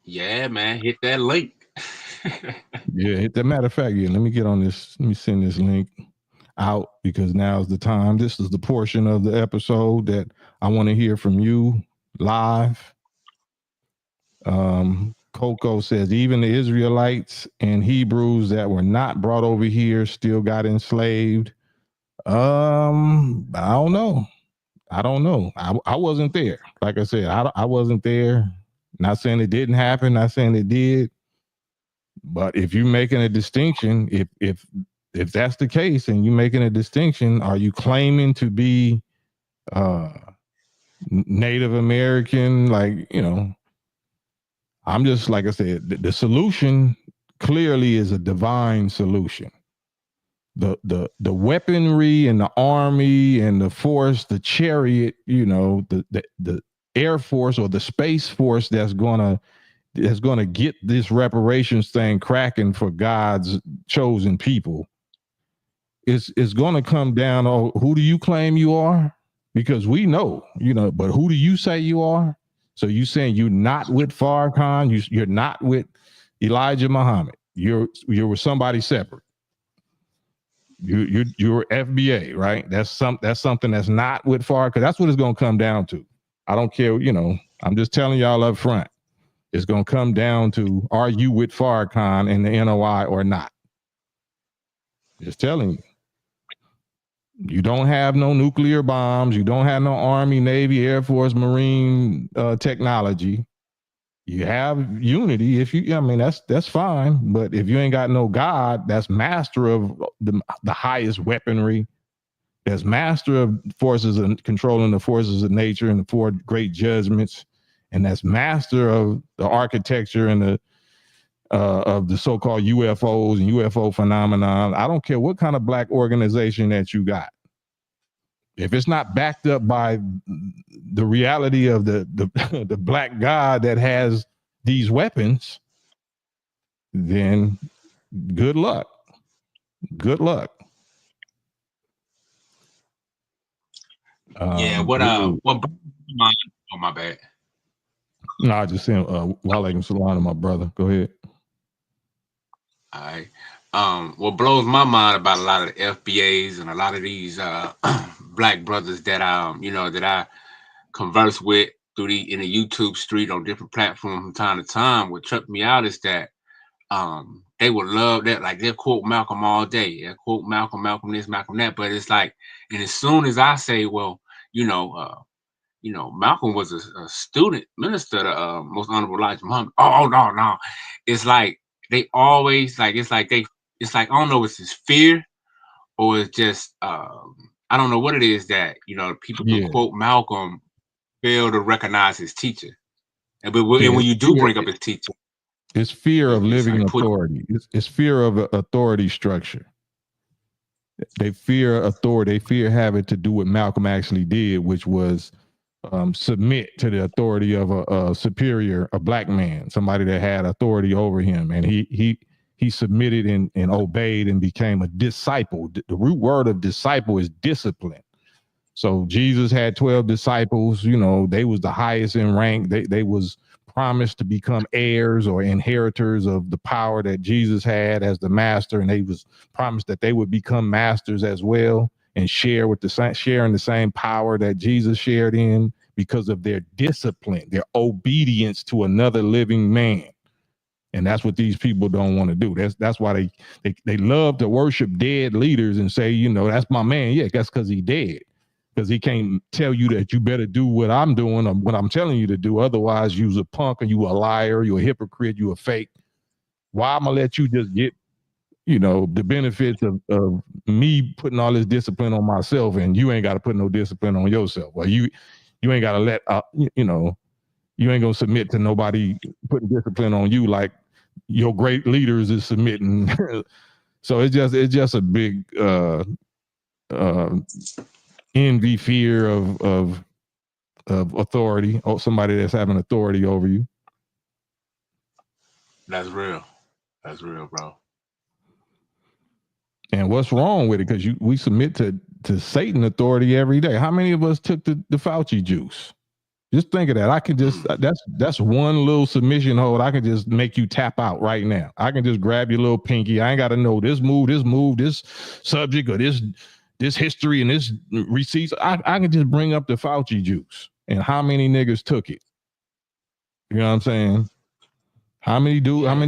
Yeah, man. Hit that link. Yeah, hit that. Matter of fact, let me get on this. Let me send this link out because now's the time. This is the portion of the episode that I want to hear from you live. Coco says even the Israelites and Hebrews that were not brought over here still got enslaved. I don't know. I wasn't there. Like I said, I wasn't there. Not saying it didn't happen. Not saying it did. But if you're making a distinction, if that's the case and you're making a distinction, are you claiming to be Native American? Like, I'm just, like I said, the solution clearly is a divine solution. The weaponry and the army and the force, the chariot, the Air Force or the Space Force that's gonna get this reparations thing cracking for God's chosen people. It's going to come down on who do you claim you are? Because we know, but who do you say you are? So you saying you're not with Farrakhan, you're not with Elijah Muhammad. You're with somebody separate. You're FBA, right? That's something that's not with Farrakhan. That's what it's going to come down to. I don't care, I'm just telling y'all up front. It's going to come down to, are you with Farrakhan and the NOI or not? Just telling you. You don't have no nuclear bombs. You don't have no Army, Navy, Air Force, Marine technology. You have unity. That's fine. But if you ain't got no God, that's master of the highest weaponry, that's master of forces and controlling the forces of nature and the four great judgments, and that's master of the architecture and the of the so-called UFOs and UFO phenomenon. I don't care what kind of black organization that you got. If it's not backed up by the reality of the the black God that has these weapons, then good luck. Good luck. What oh, my bad. No, I just saying walaikum salam to my brother. Go ahead. All right. What blows my mind about a lot of the FBAs and a lot of these black brothers that that I converse with in the YouTube street on different platforms from time to time, what tripped me out is that they would love that, like they'll quote Malcolm all day. They'll quote Malcolm this, Malcolm that, but it's like, and as soon as I say, well, Malcolm was a student minister to Most Honorable Elijah Muhammad. Oh no. It's like they always like it's like I don't know, it's this fear or it's just I don't know what it is that people can quote Malcolm, fail to recognize his teacher. But when you do bring up his teacher, it's fear of living authority. It's fear of authority structure. They fear authority. They fear having to do what Malcolm actually did, which was submit to the authority of a superior, a black man, somebody that had authority over him, and he submitted and obeyed and became a disciple. The root word of disciple is discipline. So Jesus had 12 disciples. They was the highest in rank. They was promised to become heirs or inheritors of the power that Jesus had as the master, and they was promised that they would become masters as well and share in the same power that Jesus shared in because of their discipline, their obedience to another living man. And that's what these people don't want to do. That's why they love to worship dead leaders and say, that's my man. Yeah, that's because he dead. Because he can't tell you that you better do what I'm doing or what I'm telling you to do. Otherwise, you's a punk or you a liar, you a hypocrite, you a fake. Why I'm gonna let you just get, the benefits of me putting all this discipline on myself, and you ain't got to put no discipline on yourself. Well, you ain't got to let you know, you ain't gonna submit to nobody putting discipline on you like your great leaders is submitting. So it's just a big envy, fear of authority, or somebody that's having authority over you. That's real. That's real, bro. And what's wrong with it? Because we submit to Satan authority every day. How many of us took the Fauci juice? Just think of that. I can just that's one little submission hold. I can just make you tap out right now. I can just grab your little pinky. I ain't got to know this move, this subject, or this history and this receipts. I can just bring up the Fauci juice. And how many niggas took it? You know what I'm saying? How many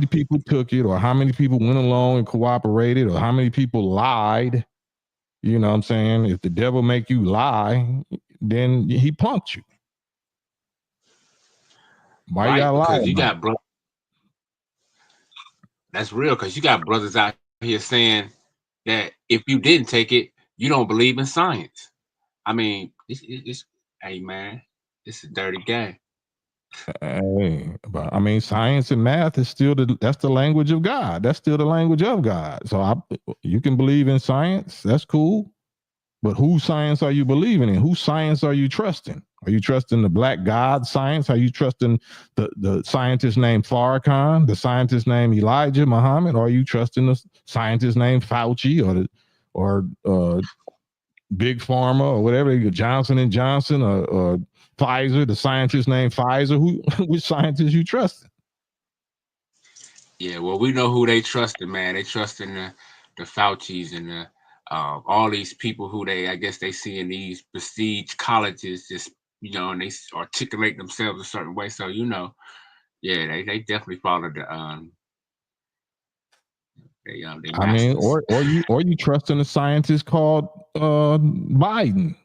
people took it, or how many people went along and cooperated, or how many people lied? You know what I'm saying? If the devil make you lie, then he punked you. Why you gotta lie? Because you got brothers. That's real, because you got brothers out here saying that if you didn't take it, you don't believe in science. I mean, it's hey man, it's a dirty game. Hey, but I mean, science and math is still that's the language of God. That's still the language of God. So you can believe in science. That's cool. But whose science are you believing in? Whose science are you trusting? Are you trusting the black God science? Are you trusting the scientist named Farrakhan, the scientist named Elijah Muhammad? Or are you trusting the scientist named Fauci or Big Pharma or whatever, Johnson and Johnson or Pfizer, the scientist named Pfizer? Which scientist you trusting? Yeah, well, we know who they trusted, man. They trusting the Faucis and the all these people who I guess they see in these prestige colleges, just and they articulate themselves a certain way. So yeah, they definitely follow the they I mean, masters. or you trust in a scientist called Biden,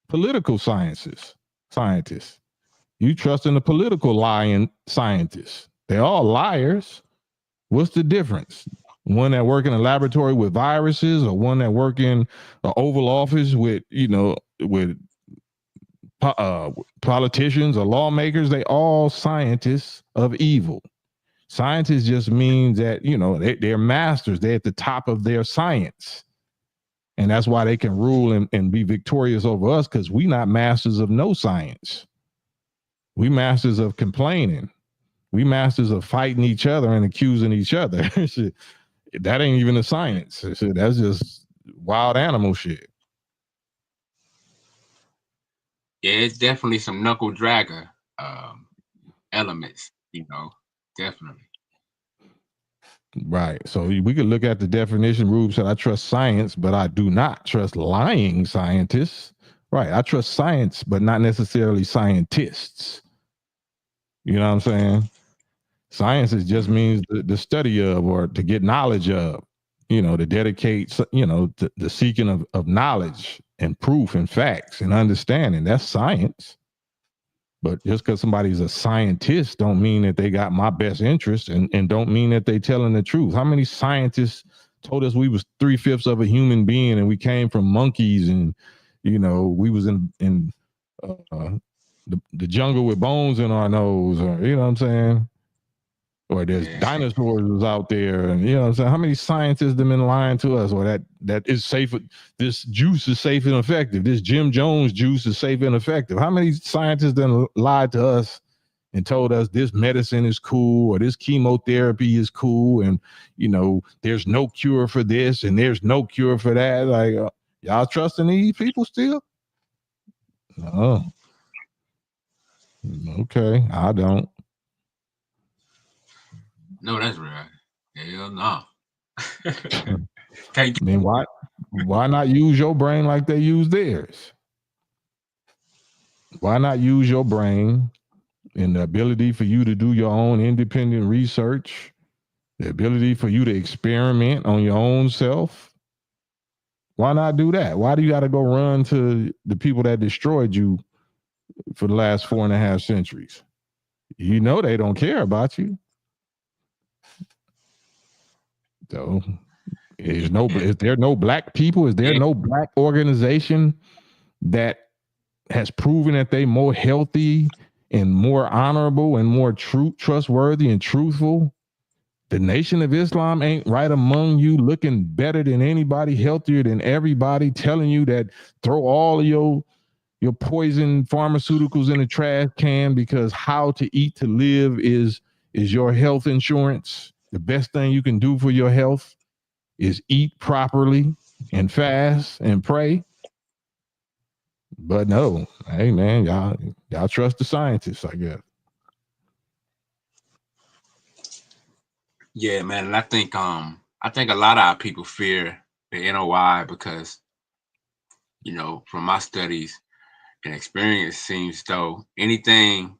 political scientists. You trust in the political lying scientists. They're all liars. What's the difference? One that work in a laboratory with viruses, or one that work in an Oval Office with politicians or lawmakers? They all scientists of evil. Scientists just means that they're masters. They're at the top of their science, and that's why they can rule and be victorious over us, because we not masters of no science. We masters of complaining. We masters of fighting each other and accusing each other. That ain't even a science. That's just wild animal shit. Yeah, it's definitely some knuckle dragger elements, definitely. Right. So we could look at the definition. Rube said, I trust science, but I do not trust lying scientists. Right. I trust science, but not necessarily scientists. You know what I'm saying? Science just means the study of, or to get knowledge of, to dedicate, to the seeking of knowledge and proof and facts and understanding. That's science. But just because somebody's a scientist don't mean that they got my best interest, and don't mean that they telling the truth. How many scientists told us we was 3/5 of a human being and we came from monkeys, and we was in the jungle with bones in our nose, or you know what I'm saying? Or there's dinosaurs was out there, and what I'm saying? How many scientists have been lying to us, or that is safe? This juice is safe and effective. This Jim Jones juice is safe and effective. How many scientists then lied to us and told us this medicine is cool, or this chemotherapy is cool, and there's no cure for this and there's no cure for that? Like, y'all trusting these people still? No. Okay, I don't. No, that's right. Hell no. I mean, why not use your brain like they use theirs? Why not use your brain and the ability for you to do your own independent research, the ability for you to experiment on your own self? Why not do that? Why do you got to go run to the people that destroyed you for the last 4.5 centuries? They don't care about you. So Is there no black people? Is there no black organization that has proven that they more healthy and more honorable and more trustworthy and truthful? The Nation of Islam ain't right among you, looking better than anybody, healthier than everybody, telling you that throw all of your poison pharmaceuticals in the trash can because how to eat to live is your health insurance. The best thing you can do for your health is eat properly and fast and pray. But no, hey man, y'all trust the scientists, I guess. Yeah, man, and I think a lot of our people fear the NOI because, you know, from my studies and experience, seems though anything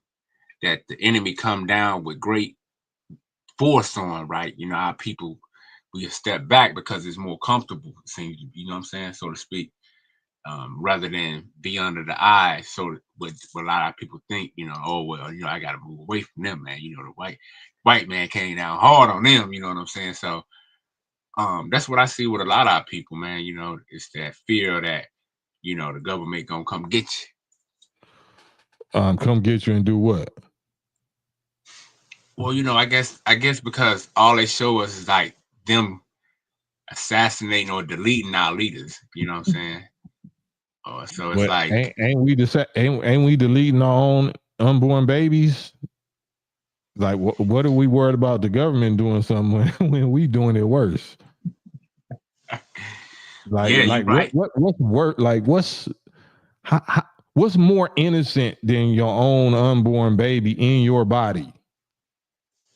that the enemy come down with great force on, right? You know, our people we step back because it's more comfortable, it seems, you know what I'm saying, so to speak, rather than be under the eye. So what a lot of people think, you know, oh well, you know, I gotta move away from them, man. You know, the white man came down hard on them, you know what I'm saying? So that's what I see with a lot of people, man. You know, it's that fear that, you know, the government gonna come get you. Come get you and do what? Well, you know, I guess because all they show us is like them assassinating or deleting our leaders. You know what I'm saying? So it's But like, ain't we deleting our own unborn babies? Like, what are we worried about the government doing something when we doing it worse? Like, yeah, you're right. what's work? Like, what's more innocent than your own unborn baby in your body?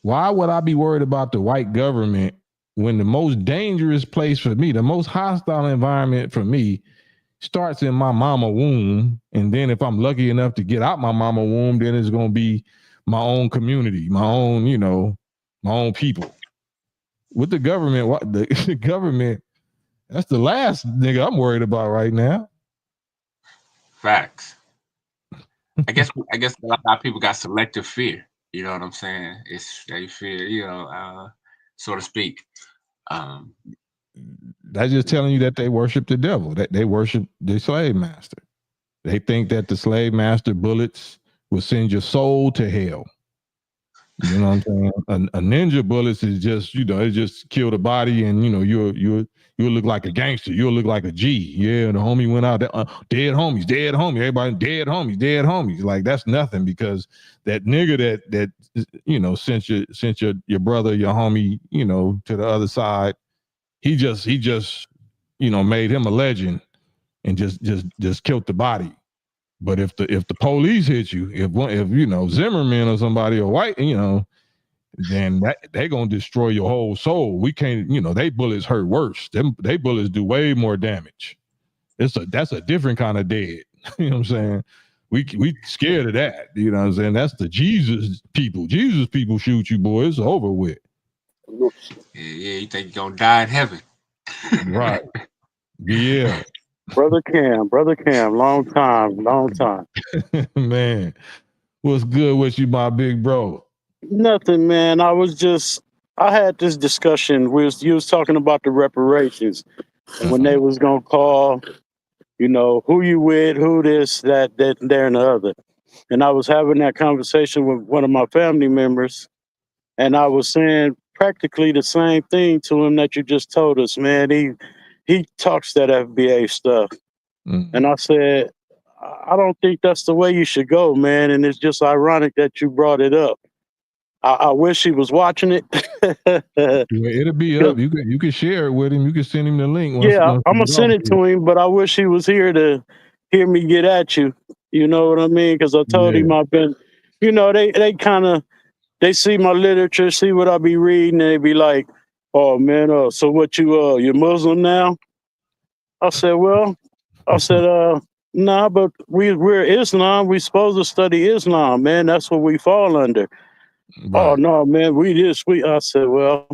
Why would I be worried about the white government when the most dangerous place for me, the most hostile environment for me, starts in my mama womb, and then if I'm lucky enough to get out my mama womb, then it's gonna be my own community, my own, you know, my own people. With the government, the government, that's the last nigga I'm worried about right now. Facts. I guess a lot of people got selective fear. You know what I'm saying? It's they fear, you know, so to speak. That's just telling you that they worship the devil, that they worship the slave master. They think that the slave master bullets will send your soul to hell. You know what I'm saying? A ninja bullets is just, you know, it just kill the body, and you know you'll look like a gangster. You'll look like a G. Yeah, the homie went out there, dead homies, dead homie. Everybody dead homies, dead homies. Like that's nothing because that nigga that you know sent your brother, your homie, you know, to the other side. He just you know made him a legend and just killed the body. But if the police hit you, if you know Zimmerman or somebody or white, you know, then they gonna destroy your whole soul. We can't, you know, they bullets hurt worse. They bullets do way more damage. That's a different kind of dead. You know what I'm saying? We scared of that. You know what I'm saying? That's the Jesus people. Jesus people shoot you, boy. It's over with. Yeah, you think you're gonna die in heaven. Right. Yeah. Brother Cam, long time. Man, what's good with you, my big bro? Nothing, man. I had this discussion. You was talking about the reparations and when they was gonna call, you know, who you with, who this, that, there, and the other. And I was having that conversation with one of my family members, and I was saying practically the same thing to him that you just told us, man. He talks that FBA stuff. And I said, I don't think that's the way you should go, man. And it's just ironic that you brought it up. I wish he was watching it. It'll be up. You can share it with him. You can send him the link. Once I'm gonna send it to him, but I wish he was here to hear me get at you. You know what I mean? Because I told him I've been, you know, they kind of they see my literature, see what I be reading, and they be like, "Oh man, so what you're Muslim now?" I said, nah, but we're Islam. We supposed to study Islam, man. That's what we fall under. Right. Oh no, man, I said, well,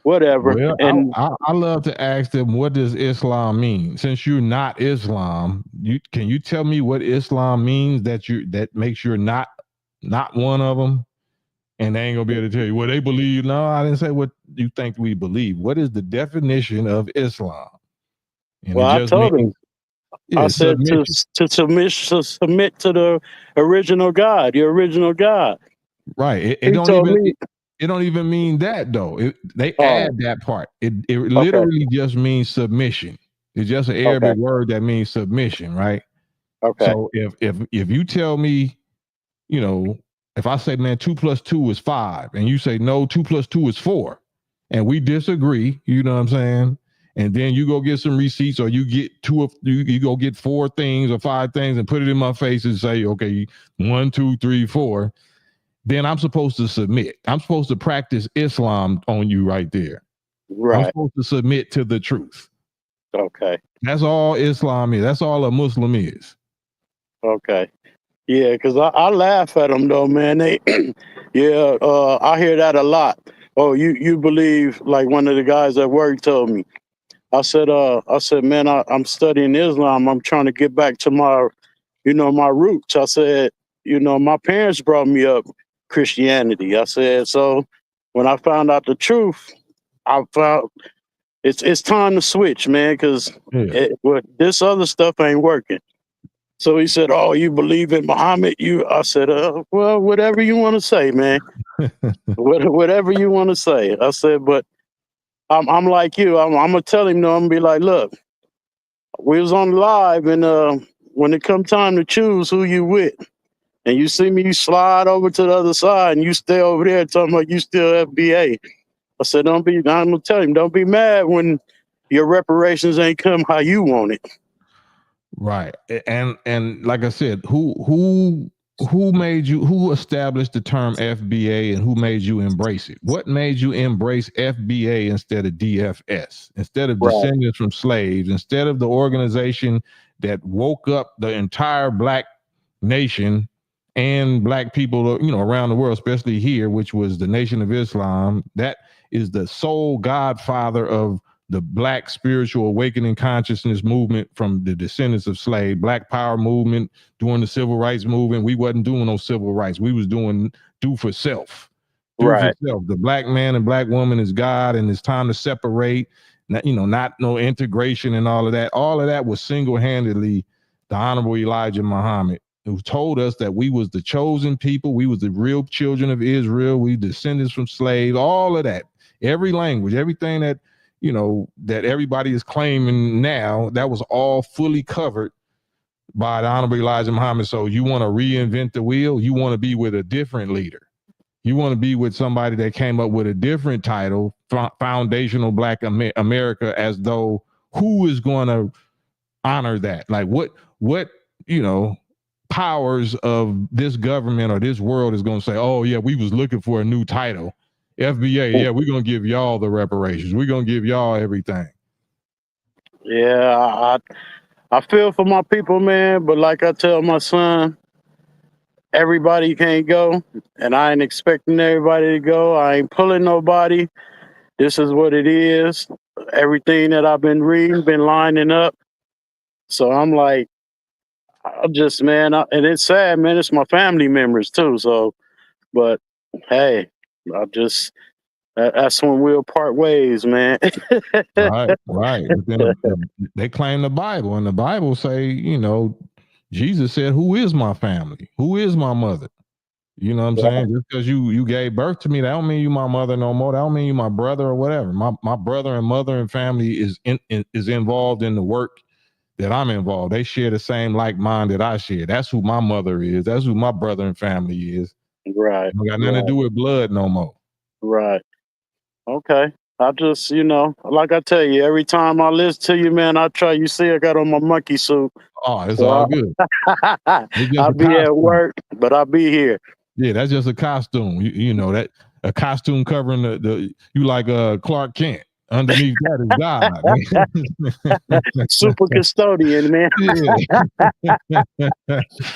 whatever. Well, and I love to ask them, what does Islam mean? Since you're not Islam, can you tell me what Islam means that makes you not one of them? And they ain't gonna be able to tell you what they believe. No, I didn't say what you think we believe. What is the definition of Islam? And Well, it I just told means him. I said to submit to the original God, your original God. right. He told me, It don't even mean that though. They "Oh, add that part. It okay, literally just means submission. It's just an okay, Arabic word that means submission, right? okay, So if you tell me, you know, if I say, man, 2 + 2 is 5, and you say no, 2 + 2 is 4, and we disagree, you know what I'm saying? And then you go get some receipts, or you get you go get 4 things or 5 things and put it in my face and say, okay, 1, 2, 3, 4. Then I'm supposed to submit. I'm supposed to practice Islam on you right there. I'm right, supposed to submit to the truth. okay, That's all Islam is. That's all a Muslim is. okay." Yeah, because I laugh at them though, man. They, yeah, I hear that a lot. Oh, you believe, like one of the guys at work told me. I said, man, I'm studying Islam. I'm trying to get back to my, my roots. I said, my parents brought me up Christianity. I said, so when I found out the truth, I found it's time to switch, man, because Yeah. this other stuff ain't working. So he said, "Oh, you believe in Muhammad?" I said, "Well, whatever you want to say, man. Whatever you want to say." I said, "But I'm like you. I'm gonna tell him no. I'm gonna be like, look, we was on live, and when it come time to choose who you with, and you see me slide over to the other side, and you stay over there talking about you still FBA. I said, I'm gonna tell him, don't be mad when your reparations ain't come how you want it. Right. And like I said, who established the term FBA, and who made you embrace it? What made you embrace FBA instead of DFS, instead of Right, descendants from slaves, instead of the organization that woke up the entire black nation and black people, around the world, especially here, which was the Nation of Islam? That is the sole godfather of the black spiritual awakening consciousness movement from the descendants of slave. Black power movement during the civil rights movement. We wasn't doing no civil rights. We was doing do for self. Do for right, self. The black man and black woman is God, and it's time to separate. Not no integration and all of that. All of that was single-handedly the Honorable Elijah Muhammad, who told us that we was the chosen people. We was the real children of Israel. We descendants from slaves. All of that. Every language, everything that that everybody is claiming now, that was all fully covered by the Honorable Elijah Muhammad. So you want to reinvent the wheel? You want to be with a different leader. You want to be with somebody that came up with a different title, Foundational Black America, as though who is going to honor that? Like what powers of this government or this world is going to say, oh yeah, we was looking for a new title. FBA, yeah, we're going to give y'all the reparations. We're going to give y'all everything. yeah. I feel for my people, man. But like I tell my son, everybody can't go, and I ain't expecting everybody to go. I ain't pulling nobody. This is what it is. Everything that I've been reading, been lining up. So I'm like, I just, man, and it's sad, man. It's my family members too. So, but hey, that's when we'll part ways, man. Right. But then they claim the Bible, and the Bible say, Jesus said, "Who is my family? Who is my mother?" You know what I'm saying? Just because you gave birth to me, that don't mean you my mother no more. That don't mean you my brother or whatever. My brother and mother and family is involved in the work that I'm involved. They share the same like mind that I share. That's who my mother is. That's who my brother and family is. Right. It got nothing to do with blood no more. Right. Okay. I just, like I tell you, every time I listen to you, man, I try. You see, I got on my monkey suit. Oh, it's So all good. It's just I'll a be at costume. work, but I'll be here. Yeah, that's just a costume. You know that a costume covering the you like Clark Kent. Underneath that is God. Super custodian, man. Yeah.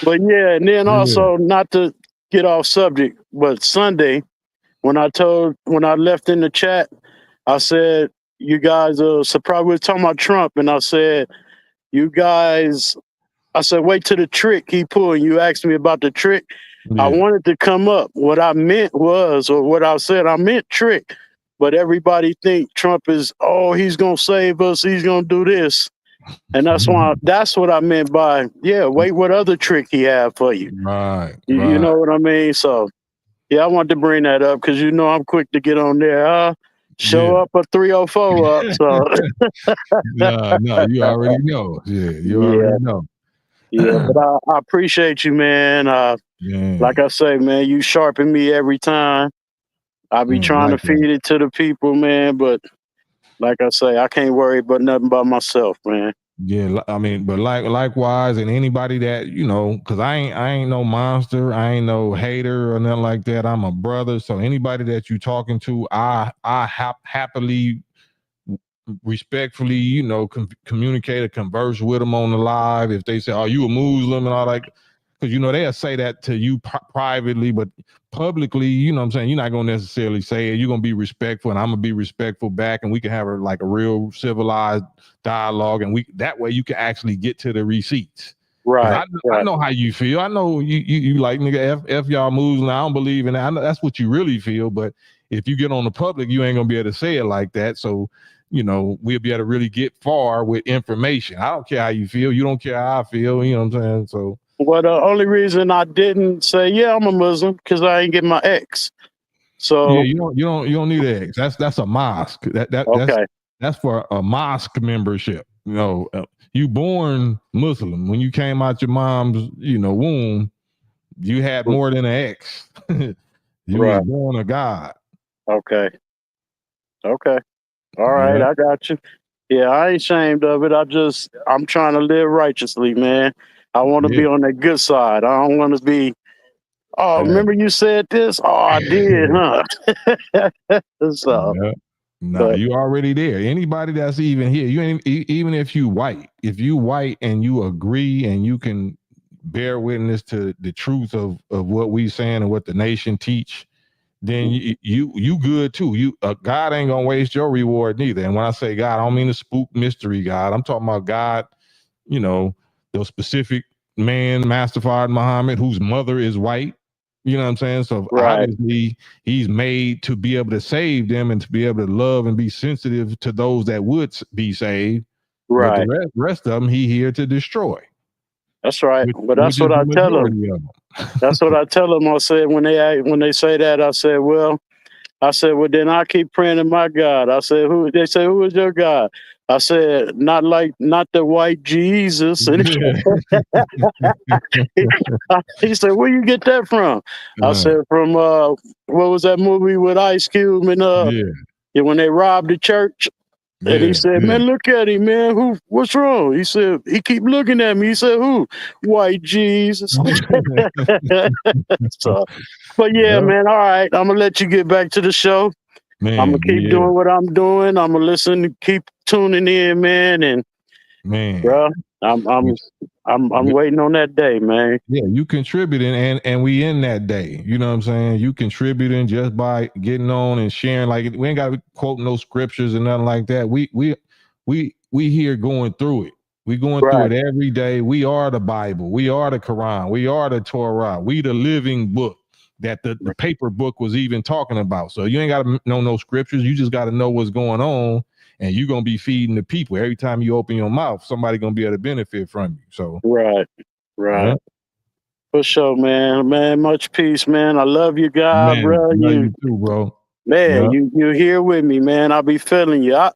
But yeah, and then Yeah. also not to get off subject, but Sunday when I left in the chat, I said you guys are surprised. We were talking about Trump, and I said you guys. I said wait till the trick he pulled. You asked me about the trick. I wanted to come up. What I meant was, or what I said, I meant trick. But everybody think Trump is, oh, he's gonna save us. He's gonna do this, and that's what I meant by, yeah. Wait, what other trick he have for you? Right. You know what I mean? So yeah, I wanted to bring that up because I'm quick to get on there. Show up a 304 up. So no, you already know. Yeah, you already know. Yeah, but I appreciate you, man. Like I say, man, you sharpen me every time. I be trying to feed it to the people, man. But like I say, I can't worry about nothing about myself, man. Yeah, I mean, but likewise, and anybody that because I ain't no monster, I ain't no hater or nothing like that. I'm a brother, so anybody that you talking to, I happily, respectfully, communicate or converse with them on the live. If they say, "Are you a Muslim?" and all that, because they'll say that to you privately, but publicly, what I'm saying, you're not gonna necessarily say it. You're gonna be respectful, and I'm gonna be respectful back, and we can have a real civilized dialogue, and that way you can actually get to the receipts. Right. I know how you feel. I know you like, nigga, F y'all Muslim. I don't believe in that. I know that's what you really feel, but if you get on the public, you ain't gonna be able to say it like that. So we'll be able to really get far with information. I don't care how you feel. You don't care how I feel. You know what I'm saying? So. Well, the only reason I didn't say, yeah, I'm a Muslim, because I ain't get my ex. So yeah, you don't need an ex. That's a mosque. That's for a mosque membership. You born Muslim. When you came out your mom's womb, you had more than an ex. You was born a God. Okay. All right, I got you. Yeah, I ain't ashamed of it. I'm trying to live righteously, man. I want to be on the good side. I don't want to be, oh, remember you said this? Oh, I did, huh? So, no, you already there. Anybody that's even here, even if you white and you agree and you can bear witness to the truth of what we saying and what the nation teach, then you good too. God ain't gonna waste your reward neither. And when I say God, I don't mean the spook mystery God. I'm talking about God, the specific man, Master Fard Muhammad, whose mother is white. You know what I'm saying? So obviously he's made to be able to save them and to be able to love and be sensitive to those that would be saved. Right. But the rest of them, he here to destroy. That's right. But that's what I tell them. That's what I tell them. I said when they say that, I said, well, then I keep praying to my God. I said, they say, who is your God? I said, not the white Jesus. He said, where you get that from? I said, from what was that movie with Ice Cube and when they robbed the church? And he said, man, look at him, man. What's wrong? He said, he keep looking at me. He said, who? White Jesus. So, but yeah, man, all right. I'm gonna let you get back to the show. Man, I'm gonna keep doing what I'm doing. I'm gonna listen, keep tuning in, man. And bro, I'm waiting on that day, man. Yeah, you contributing and we in that day. You know what I'm saying? You contributing just by getting on and sharing. Like, we ain't gotta quote no scriptures and nothing like that. We here going through it. We going through it every day. We are the Bible. We are the Quran. We are the Torah. We the living book that the paper book was even talking about. So you ain't gotta know no scriptures. You just gotta know what's going on. And you're gonna be feeding the people. Every time you open your mouth, somebody gonna be able to benefit from you. So right. For sure, man. Man, much peace, man. I love you, God, bro. Love you too, bro. Man, you're here with me, man. I'll be feeling you. I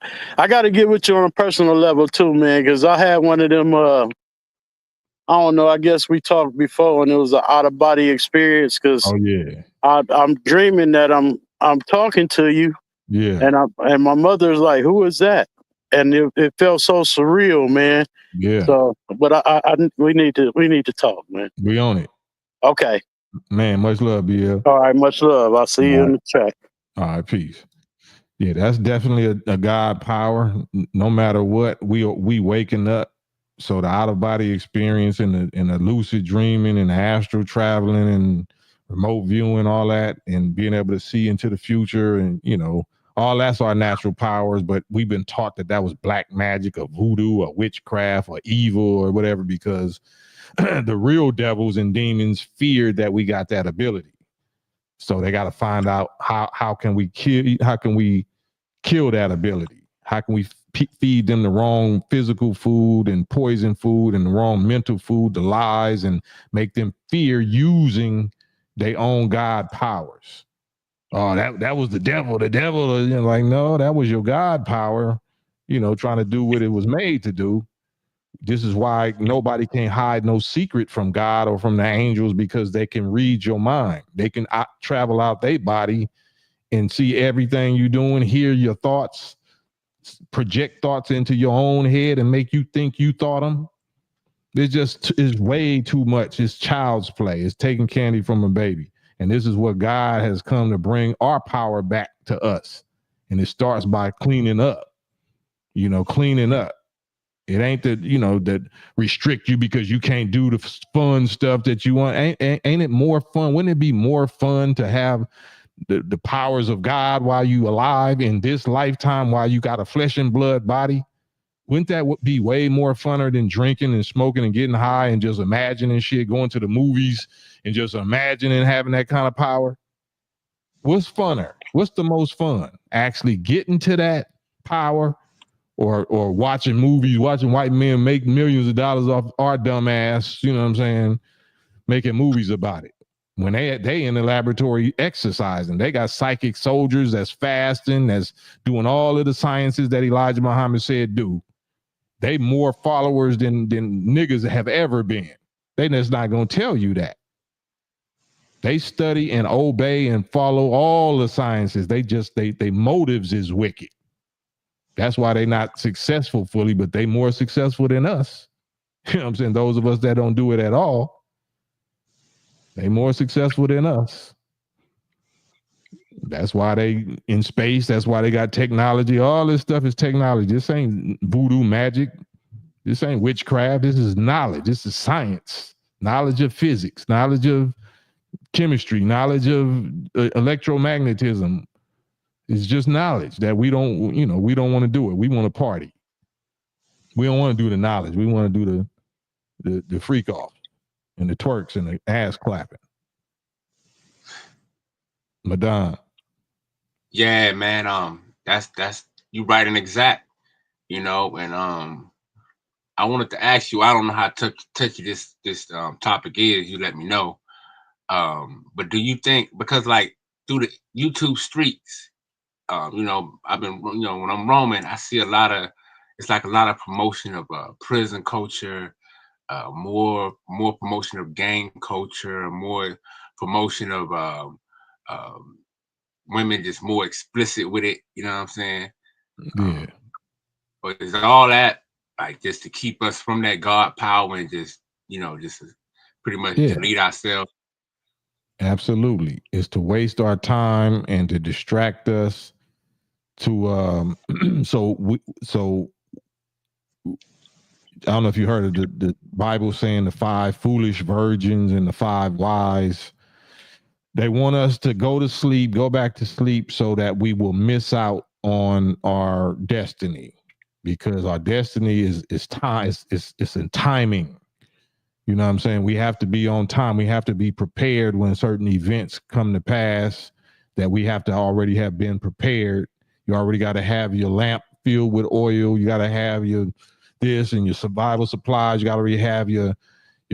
got to get with you on a personal level too, man, because I had one of them. I don't know. I guess we talked before, and it was an out of body experience. Because I'm dreaming that I'm talking to you. Yeah. And my mother's like, who is that? And it felt so surreal, man. Yeah. So, but we need to talk, man. We on it. Okay. Man, much love, BL. All right, much love. I'll see you in the chat. All right, peace. Yeah, that's definitely a God power. No matter what, we waking up. So the out of body experience and the lucid dreaming and the astral traveling and remote viewing, all that, and being able to see into the future and All that's our natural powers, but we've been taught that that was black magic or voodoo or witchcraft or evil or whatever, because the real devils and demons feared that we got that ability. So they got to find out how can we kill that ability? How can we feed them the wrong physical food and poison food and the wrong mental food, the lies, and make them fear using their own God powers? Oh, that was the devil. The devil, you know, like, no, that was your God power, you know, trying to do what it was made to do. This is why nobody can hide no secret from God or from the angels, because they can read your mind. They can travel out their body and see everything you're doing, hear your thoughts, project thoughts into your own head and make you think you thought them. It's just is way too much. It's child's play. It's taking candy from a baby. And this is what God has come to bring our power back to us. And it starts by cleaning up, you know, cleaning up. It ain't that, you know, that restrict you because you can't do the fun stuff that you want. Ain't it more fun? Wouldn't it be more fun to have the powers of God while you alive in this lifetime, while you got a flesh and blood body? Wouldn't that be way more funner than drinking and smoking and getting high and just imagining shit, going to the movies and just imagining having that kind of power? What's funner? What's the most fun? Actually getting to that power, or watching movies, watching white men make millions of dollars off our dumb ass, you know what I'm saying, making movies about it. When they in the laboratory exercising, they got psychic soldiers that's fasting, that's doing all of the sciences that Elijah Muhammad said do. They more followers than niggas have ever been. They just not gonna tell you that. They study and obey and follow all the sciences. They motives is wicked. That's why they not successful fully, but they more successful than us. You know what I'm saying? Those of us that don't do it at all, they more successful than us. That's why they in space. That's why they got technology. All this stuff is technology. This ain't voodoo magic. This ain't witchcraft. This is knowledge. This is science. Knowledge of physics, knowledge of chemistry, knowledge of electromagnetism. It's just knowledge that we don't want to do it. We want to party. We don't want to do the knowledge. We want to do the freak off and the twerks and the ass clapping. Madonna. Yeah, man. That's you right and exact, you know. And I wanted to ask you. I don't know how touchy this topic is. You let me know. But do you think, because like through the YouTube streets, you know, I've been, you know, when I'm roaming, I see it's like a lot of promotion of prison culture, more promotion of gang culture, more promotion of women just more explicit with it. You know what I'm saying? Yeah. But is all that like just to keep us from that God power and just, you know, just pretty much delete ourselves? Absolutely. It's to waste our time and to distract us to so I don't know if you heard of the Bible saying the 5 foolish virgins and the 5 wise. They want us to go back to sleep so that we will miss out on our destiny, because our destiny is time. It's in timing. You know what I'm saying? We have to be on time. We have to be prepared when certain events come to pass, that we have to already have been prepared. You already got to have your lamp filled with oil. You got to have your this and your survival supplies. You got to already have your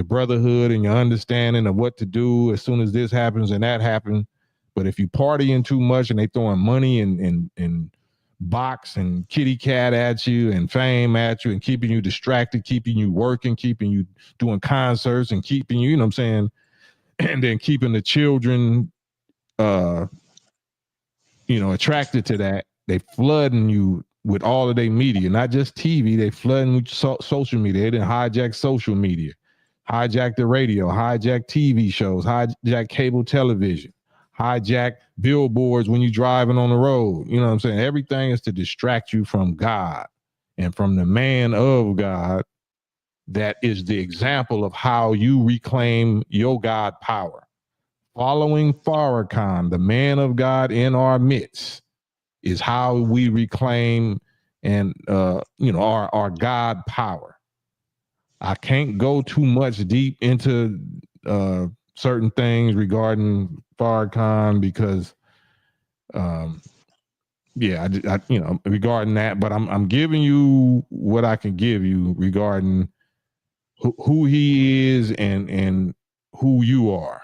brotherhood and your understanding of what to do as soon as this happens and that happens. But if you partying too much and they throwing money and box and kitty cat at you and fame at you and keeping you distracted, keeping you working, keeping you doing concerts and keeping you know what I'm saying, and then keeping the children attracted to that, they flooding you with all of their media, not just TV. They flooding with social media. They didn't hijack social media, hijack the radio, hijack TV shows, hijack cable television, hijack billboards when you're driving on the road. You know what I'm saying? Everything is to distract you from God and from the man of God that is the example of how you reclaim your God power. Following Farrakhan, the man of God in our midst, is how we reclaim and our God power. I can't go too much deep into certain things regarding Farrakhan because regarding that, but I'm giving you what I can give you regarding who he is and who you are,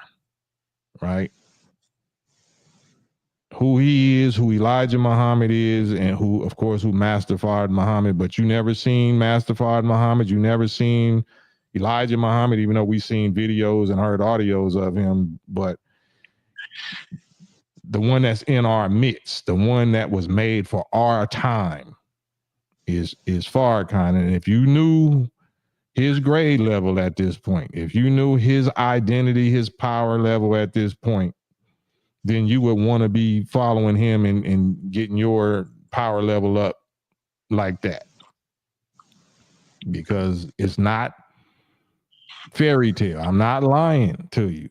right? Who he is, who Elijah Muhammad is, and who, of course, who Master Fard Muhammad. But you never seen Master Fard Muhammad. You never seen Elijah Muhammad, even though we've seen videos and heard audios of him. But the one that's in our midst, the one that was made for our time, is Farrakhan. And if you knew his grade level at this point, if you knew his identity, his power level at this point, then you would want to be following him and getting your power level up like that. Because it's not fairy tale. I'm not lying to you.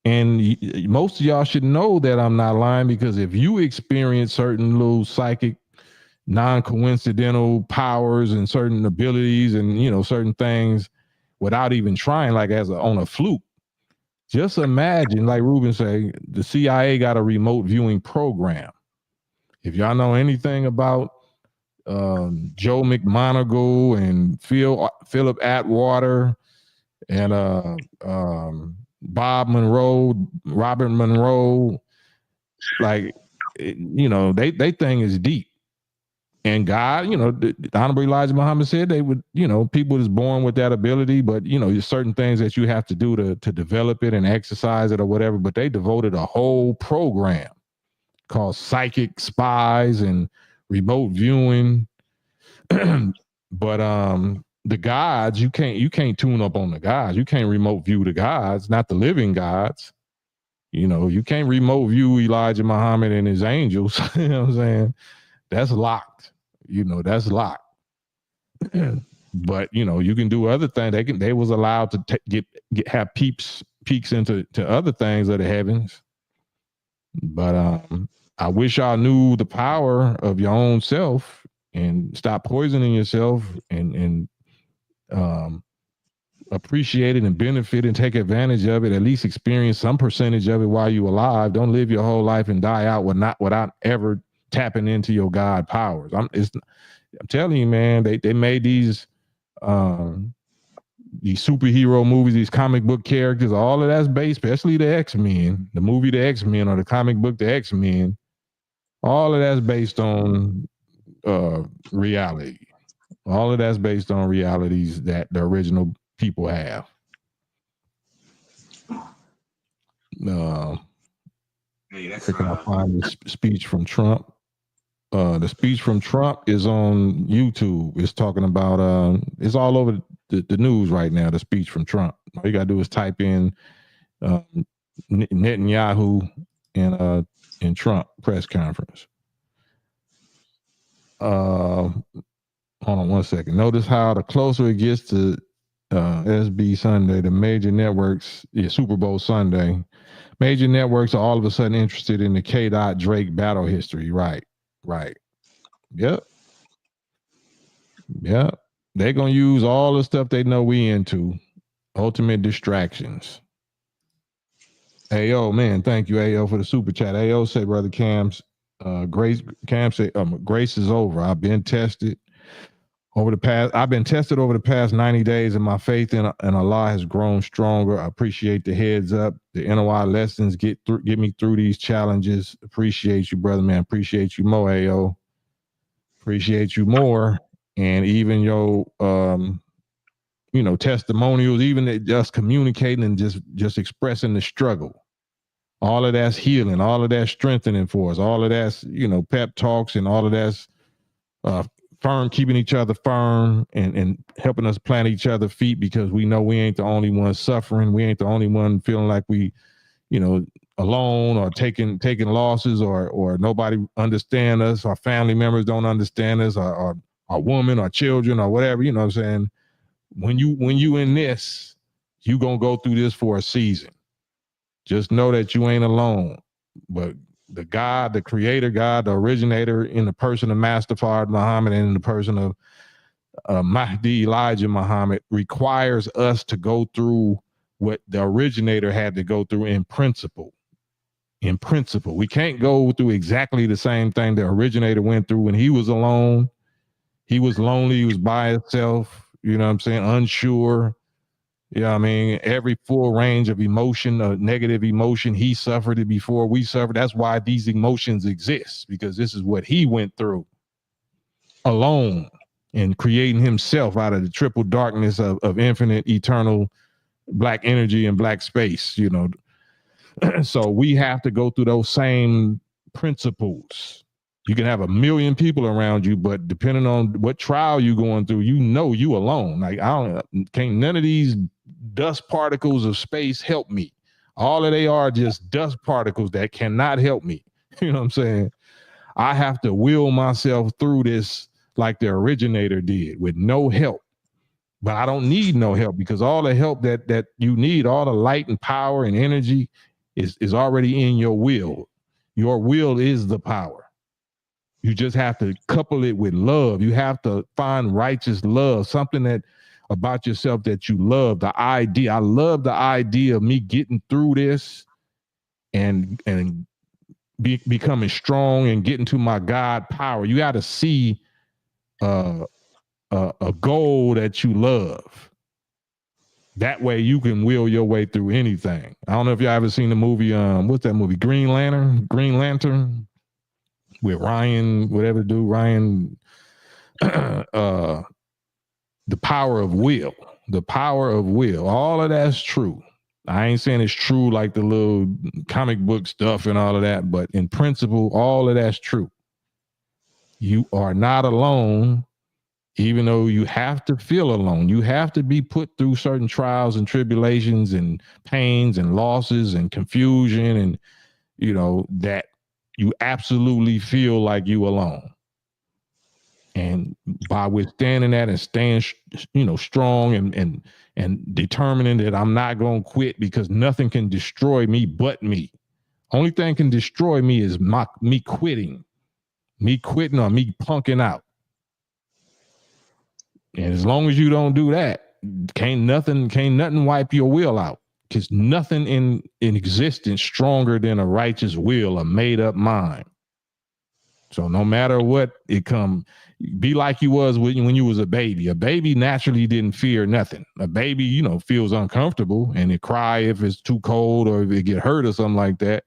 And most of y'all should know that I'm not lying, because if you experience certain little psychic, non-coincidental powers and certain abilities and, certain things without even trying, like on a fluke, just imagine, like Ruben say, the CIA got a remote viewing program. If y'all know anything about Joe McMoneagle and Philip Atwater and Bob Monroe, Robert Monroe, like, they thing is deep. And God, the Honorable Elijah Muhammad said they would, people is born with that ability, but, there's certain things that you have to do to develop it and exercise it or whatever. But they devoted a whole program called Psychic Spies and Remote Viewing. But the gods, you can't tune up on the gods. You can't remote view the gods, not the living gods. You can't remote view Elijah Muhammad and his angels. You know what I'm saying? That's locked. That's locked. But you can do other things. They was allowed to have peeks into other things of the heavens. But I wish I knew the power of your own self and stop poisoning yourself and appreciate it and benefit and take advantage of it. At least experience some percentage of it while you're alive. Don't live your whole life and die out without ever tapping into your God powers. I'm telling you, man, they made these superhero movies, these comic book characters, all of that's based, especially the X-Men, the movie The X-Men or the comic book The X-Men, all of that's based on reality. All of that's based on realities that the original people have. Can I find the speech from Trump? The speech from Trump is on YouTube. It's talking about it's all over the news right now. The speech from Trump. All you gotta do is type in Netanyahu and Trump press conference. Hold on one second. Notice how the closer it gets to SB Sunday, the major networks, Super Bowl Sunday, major networks are all of a sudden interested in the K. Drake battle history. Right. Yep. They're gonna use all the stuff they know we into. Ultimate distractions. Ayo, man, thank you, Ayo, for the super chat. Ayo say, brother Cam's Cam say, grace is over. I've been tested over the past 90 days, and my faith in Allah has grown stronger. I appreciate the heads up. The NOI lessons get me through these challenges. Appreciate you, brother, man. Appreciate you more, Ayo. Appreciate you more. And even your testimonials, even just communicating and just expressing the struggle. All of that's healing, all of that's strengthening for us, all of that's, pep talks, and all of that's firm, keeping each other firm and helping us plant each other's feet, because we know we ain't the only ones suffering. We ain't the only one feeling like we, alone or taking losses or nobody understand us. Our family members don't understand us, or our woman or children or whatever, you know what I'm saying? When you in this, you gonna go through this for a season. Just know that you ain't alone, but the God, the creator God, the originator in the person of Master Fard Muhammad and in the person of Mahdi Elijah Muhammad requires us to go through what the originator had to go through in principle. In principle, we can't go through exactly the same thing the originator went through when he was alone. He was lonely. He was by himself. You know what I'm saying? Unsure. You know what I mean? Every full range of emotion, negative emotion, he suffered it before we suffered. That's why these emotions exist, because this is what he went through alone and creating himself out of the triple darkness of infinite, eternal black energy and black space, you know. So we have to go through those same principles. You can have a million people around you, but depending on what trial you're going through, you know you alone. Like can't none of these dust particles of space help me. All of they are just dust particles that cannot help me. You know what I'm saying? I have to will myself through this like the originator did with no help. But I don't need no help, because all the help that you need, all the light and power and energy is already in your will. Your will is the power. You just have to couple it with love. You have to find righteous love, something that about yourself that you love. The idea. I love the idea of me getting through this and becoming strong and getting to my God power. You got to see a goal that you love. That way you can will your way through anything. I don't know if y'all ever seen the movie, what's that movie? Green Lantern with Ryan, whatever dude, Ryan, the power of will. The power of will. All of that's true. I ain't saying it's true like the little comic book stuff and all of that, but in principle, all of that's true. You are not alone, even though you have to feel alone. You have to be put through certain trials and tribulations and pains and losses and confusion, and, you know, that you absolutely feel like you alone. And by withstanding that and staying, you know, strong and determining that I'm not going to quit, because nothing can destroy me but me. Only thing can destroy me is me quitting or me punking out. And as long as you don't do that, can't nothing wipe your will out, because nothing in existence stronger than a righteous will, a made up mind. So no matter what it come, be like you was when you was a baby. A baby naturally didn't fear nothing. A baby, you know, feels uncomfortable and it cry if it's too cold or if it get hurt or something like that.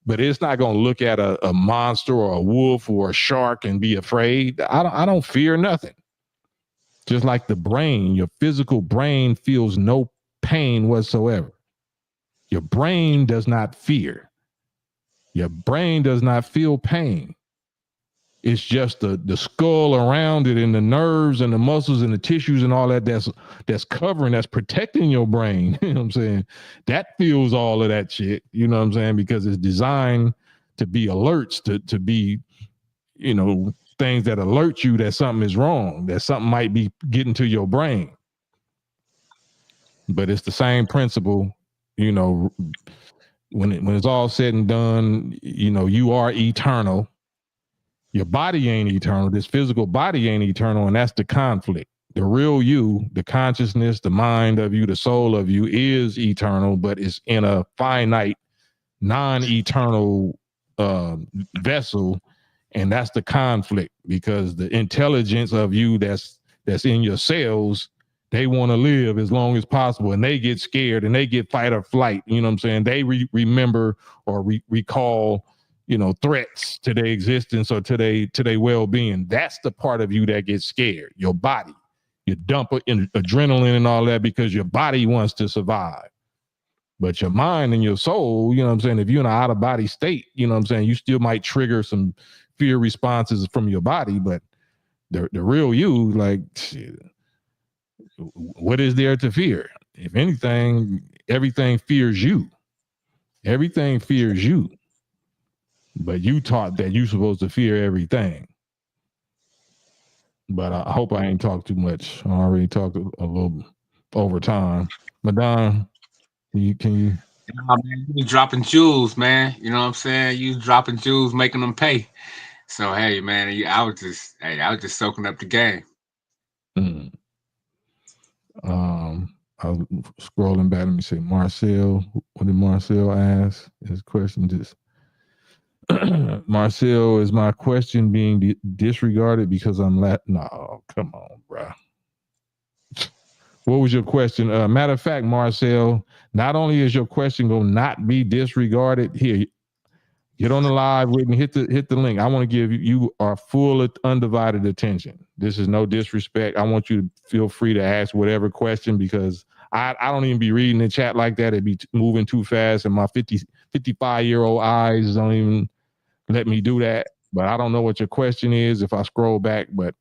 But it's not going to look at a monster or a wolf or a shark and be afraid. I don't fear nothing. Just like the brain, your physical brain feels no pain whatsoever. Your brain does not fear. Your brain does not feel pain. It's just the skull around it and the nerves and the muscles and the tissues and all that that's covering, that's protecting your brain. You know what I'm saying? That feels all of that shit. You know what I'm saying? Because it's designed to be alerts, to be, you know, things that alert you that something is wrong, that something might be getting to your brain. But it's the same principle, you know, when it's all said and done, you know, you are eternal. Your body ain't eternal. This physical body ain't eternal, and that's the conflict. The real you, the consciousness, the mind of you, the soul of you is eternal, but it's in a finite, non-eternal vessel, and that's the conflict, because the intelligence of you that's in your cells, they want to live as long as possible, and they get scared and they get fight or flight. You know what I'm saying? They remember or recall, you know, threats to their existence or to their well-being. That's the part of you that gets scared. Your body, you dump adrenaline and all that because your body wants to survive. But your mind and your soul, you know what I'm saying, if you're in an out-of-body state, you know what I'm saying, you still might trigger some fear responses from your body, but the real you, like, shit, what is there to fear? If anything, everything fears you. Everything fears you. But you taught that you're supposed to fear everything. But I hope I ain't talked too much. I already talked a little over time. Madonna, can you? Nah, man, you dropping jewels, man. You know what I'm saying? You dropping jewels, making them pay. So hey, man, I was just soaking up the game. Mm. I was scrolling back. Let me say, Marcel. What did Marcel ask? His question just. Marcel, is my question being disregarded because I'm No, come on, bro. What was your question? Matter of fact, Marcel, not only is your question going to not be disregarded, here, get on the live with me, hit the link. I want to give you our full undivided attention. This is no disrespect. I want you to feel free to ask whatever question because I don't even be reading the chat like that. It'd be moving too fast and my 55-year-old eyes don't even let me do that. But I don't know what your question is if I scroll back, but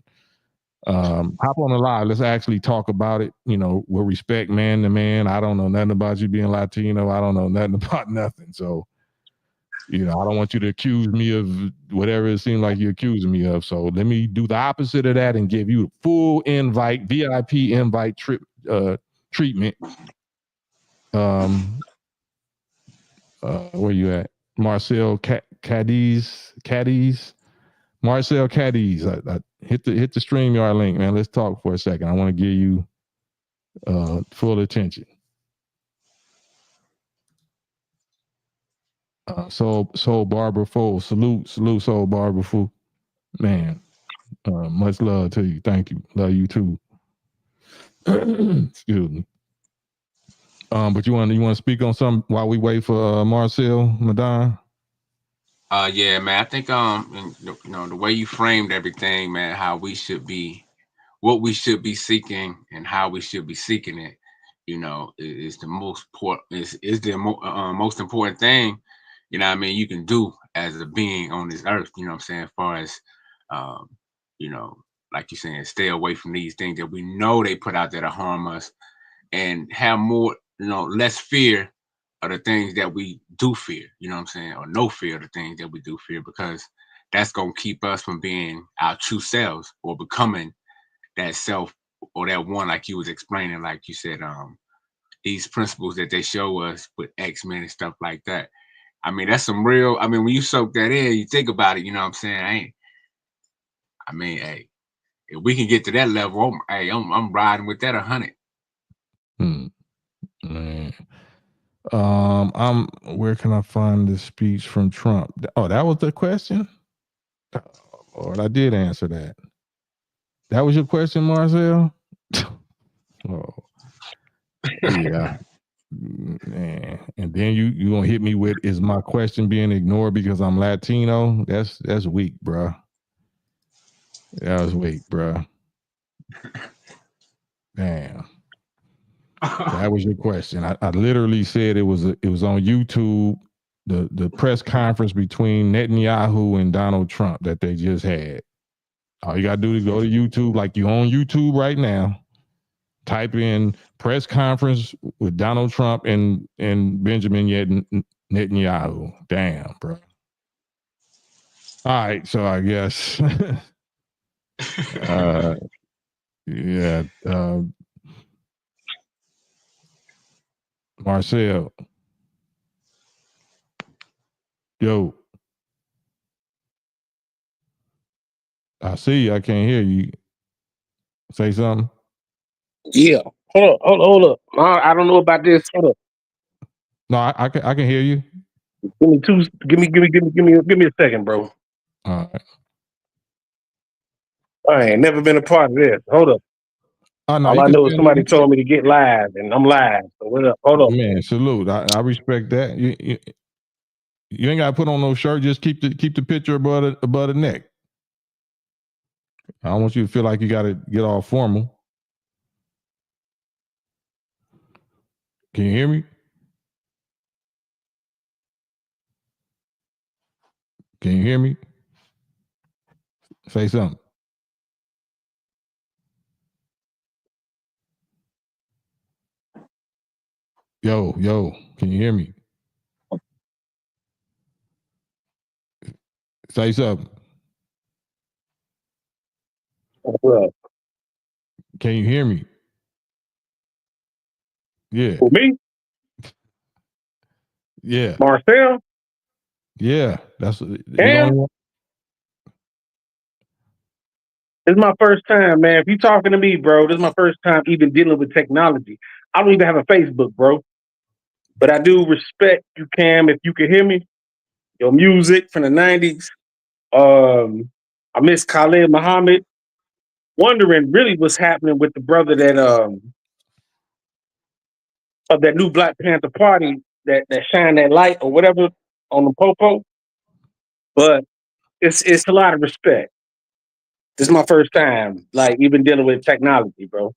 hop on the live. Let's actually talk about it. You know, with respect, man to man. I don't know nothing about you being Latino. I don't know nothing about nothing. So, you know, I don't want you to accuse me of whatever it seems like you're accusing me of. So let me do the opposite of that and give you full invite, VIP invite treatment. Where you at? Marcel Cadiz. Marcel Cadiz. I hit the StreamYard link, man. Let's talk for a second. I want to give you full attention. Soul Barbara Fool. Salute, Soul Barbara Fool. Man, much love to you. Thank you. Love you too. Excuse me. But you want to speak on something while we wait for Marcel Madon? Yeah, man. I think you know, the way you framed everything, man, how we should be, what we should be seeking, and how we should be seeking it, you know, is the most most important thing, you know what I mean, you can do as a being on this earth, you know what I'm saying, as far as um, you know, like you're saying, stay away from these things that we know they put out there to harm us and have more, you know, less fear of the things that we do fear, you know what I'm saying, or no fear of the things that we do fear, because that's gonna keep us from being our true selves or becoming that self or that one, like you was explaining, like you said, these principles that they show us with X-Men and stuff like that. I mean, that's some real, I mean, when you soak that in, you think about it, you know what I'm saying? I mean, hey, if we can get to that level, I'm riding with that 100. Man. Where can I find the speech from Trump? Oh, that was the question? Oh, Lord, I did answer that. That was your question, Marcel? Oh, yeah. Man. And then you gonna hit me with, is my question being ignored because I'm Latino? That's weak, bro. That was weak, bro. Damn. That was your question. I literally said it was on YouTube, the press conference between Netanyahu and Donald Trump that they just had. All you gotta do is go to YouTube, like you on YouTube right now. Type in press conference with Donald Trump and Benjamin Netanyahu. Damn, bro. All right, so I guess, yeah, Marcel, yo, I see you. I can't hear you. Say something. Yeah. Hold up. I don't know about this. Hold up. No, I can hear you. Give me a second, bro. All right. I ain't never been a part of this. Hold up. Oh no, All you I can know is somebody say, told me to get live, and I'm live. So what up? Hold up. man, salute. I respect that. You ain't got to put on no shirt. Just keep the picture above the neck. I don't want you to feel like you got to get all formal. Can you hear me? Can you hear me? Say something. Yo, can you hear me? Say something. What up? Can you hear me? Yeah. For me? Yeah. Marcel? Yeah. That's it. Cam? This is my first time, man. If you talking to me, bro, this is my first time even dealing with technology. I don't even have a Facebook, bro. But I do respect you, Cam, if you can hear me. Your music from the 90s. I miss Khalid Muhammad. Wondering really what's happening with the brother that of that new Black Panther Party that shine that light or whatever on the popo. But it's a lot of respect. This is my first time, like even dealing with technology, bro.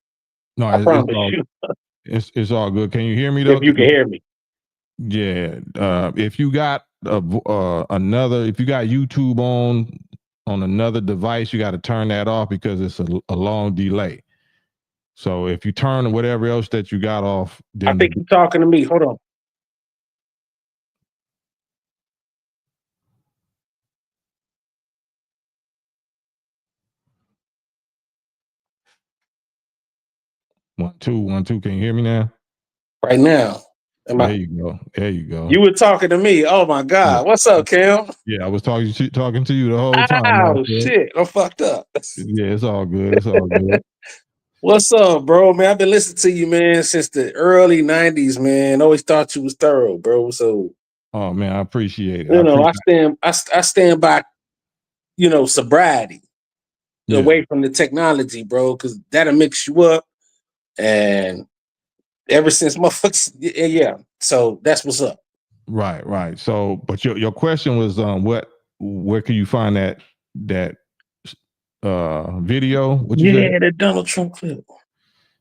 No, I promise you, it's all good. Can you hear me if though? you can hear me. Yeah. If you got if you got YouTube on another device, you got to turn that off because it's a long delay. So if you turn whatever else that you got off, I then think you're talking to me. Hold on. One, two. Can you hear me now? Right now. There you go. There you go. You were talking to me. Oh my God. What's up, Cam? Yeah, I was talking to you the whole time. Oh shit. I'm fucked up. Yeah, it's all good. It's all good. What's up, bro? Man, I've been listening to you, man, since the early 90s, man. Always thought you was thorough, bro. So oh man, I appreciate it. You know, I stand by, sobriety away from the technology, bro, because that'll mix you up. And ever since motherfuckers, yeah. So that's what's up. Right. So, but your question was where can you find that video? What you said? The Donald Trump clip.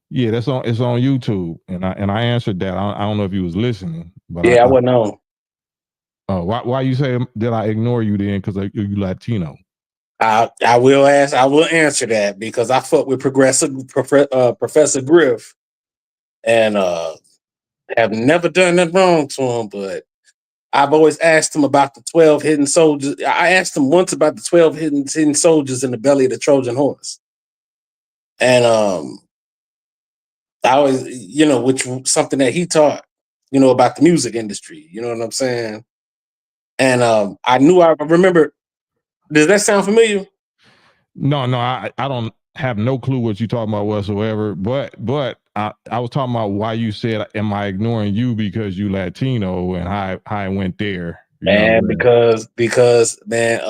Yeah, it's on YouTube, and I answered that. I don't know if you was listening, but I wasn't on. Oh, why you say did I ignore you then? Because you Latino. I will answer that because I fuck with Professor Griff, and have never done nothing wrong to him, but I've always asked him about the 12 hidden soldiers. I asked him once about the 12 hidden soldiers in the belly of the Trojan horse. And I always, which was something that he taught, about the music industry. You know what I'm saying? And I remember. Does that sound familiar? No, I don't have no clue what you're talking about whatsoever. But I was talking about why you said, "Am I ignoring you because you Latino?" And how I went there. And because man,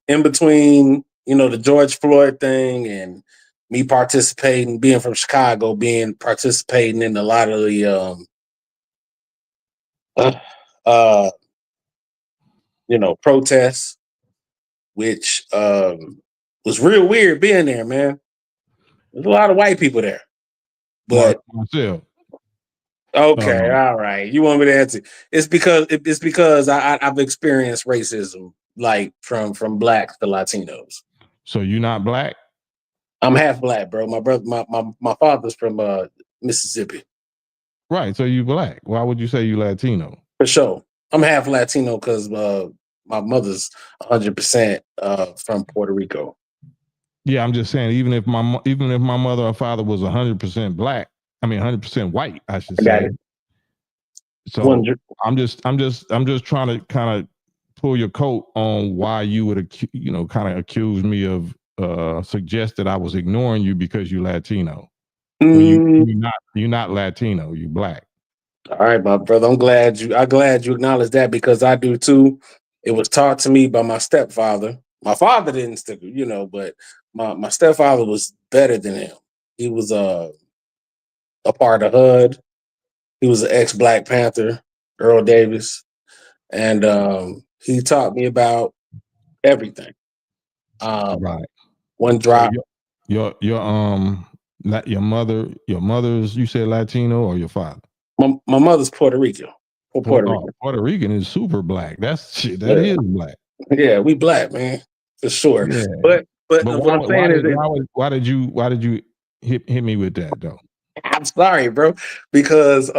in between, the George Floyd thing and me being from Chicago, participating in a lot of the protests, which was real weird being there, man. There's a lot of white people there. But myself. Okay, all right. You want me to answer? It's because I've experienced racism, like from blacks to Latinos. So you're not black? I'm half black, bro. My brother, my father's from Mississippi. Right. So you black. Why would you say you Latino? For sure. I'm half Latino because my mother's 100% from Puerto Rico. Yeah, I'm just saying, even if my mother or father was 100% black, 100% white, I should say. So 100. I'm just trying to kind of pull your coat on why you would kind of accuse me of suggest that I was ignoring you because you're Latino. Well, you're not Latino, you black. All right, my brother. I'm glad you acknowledge that because I do too. It was taught to me by my stepfather. My father didn't stick, but my stepfather was better than him. He was a part of HUD. He was an ex-Black Panther, Earl Davis, and he taught me about everything. Right. One drop. So your mother's you said Latino or your father? My mother's Puerto Rican. Puerto Rican. Puerto Rican is super black. That is black. Yeah, we black, man, for sure. Yeah. But what I'm saying is, why did you hit me with that though? I'm sorry, bro, because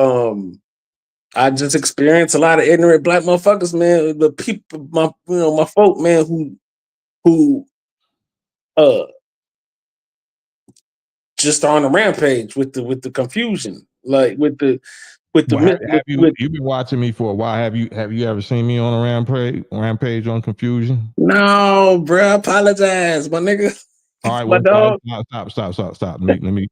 I just experienced a lot of ignorant black motherfuckers, man. The people, my folk, man, who just on a rampage with the confusion, like with the with the Well, have with you've been watching me for a while? Have you ever seen me on a rampage on confusion? no, bro. I apologize, my nigga. All right, My well, dog. stop. Let me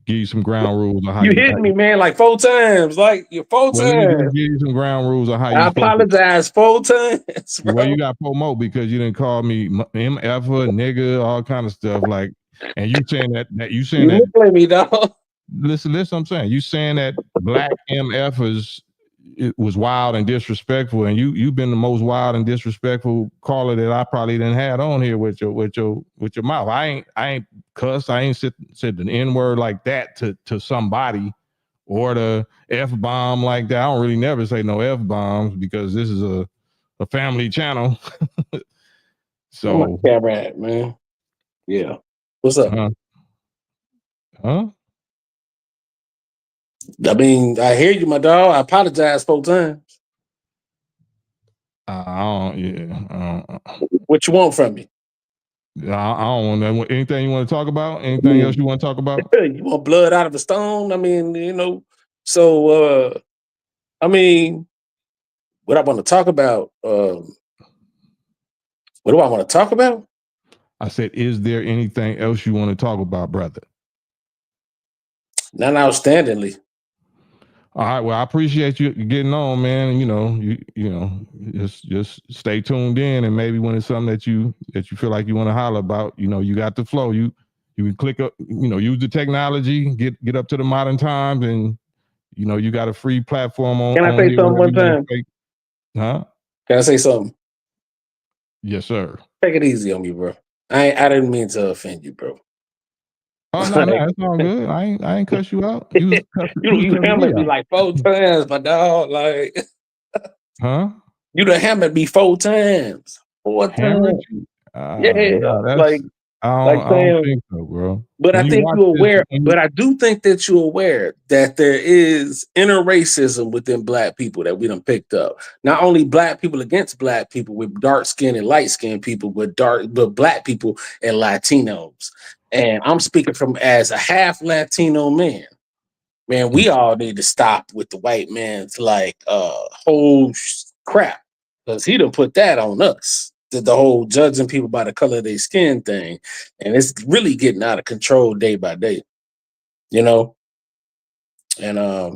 give you some ground rules on how You you. hit me, man, like 4 times. Like you 4 Well, let me just times. give you some ground rules on how I you supposed to. apologize 4 times, bro. Well, you got promote because you didn't call me MF, nigga, all kind of stuff like. And you saying that you saying You that. play me, dog. Listen, I'm saying. You saying that black MFers it was wild and disrespectful, and you've been the most wild and disrespectful caller that I probably didn't had on here with your mouth. I ain't cuss. I ain't said the N word like that to somebody or the F bomb like that. I don't really never say no F bombs because this is a family channel. Where my So camera at, man? Yeah. What's up? Huh? I mean, I hear you, my dog. I apologize 4 times. I don't. What you want from me? I don't want anything you want to talk about. Anything else you want to talk about? You want blood out of a stone? I mean, you know. So, I mean, what I want to talk about. What do I want to talk about? I said, is there anything else you want to talk about, brother? None outstandingly. All right. Well, I appreciate you getting on, man. And, you know, just stay tuned in, and maybe when it's something that you feel like you want to holler about, you got the flow. You can click up, use the technology, get up to the modern times, and you got a free platform on. Can I say something one time? Huh? Can I say something? Yes, sir. Take it easy on me, bro. I didn't mean to offend you, bro. Oh no, it's all good. I ain't cuss you out. You hammered me like 4 times, my dog. Like, huh? You done hammered me 4 times. 4 Hammered times. you? Yeah, No, like I don't saying. think so, bro. But When I you think watch you're this, aware. But I do think that you're aware that there is inner racism within Black people that we done picked up. Not only Black people against Black people with dark skin and light skinned people, but Black people and Latinos. And I'm speaking from as a half Latino man. Man, we all need to stop with the white man's like whole crap, because he done put that on us. The whole judging people by the color of their skin thing, and it's really getting out of control day by day. You know, and I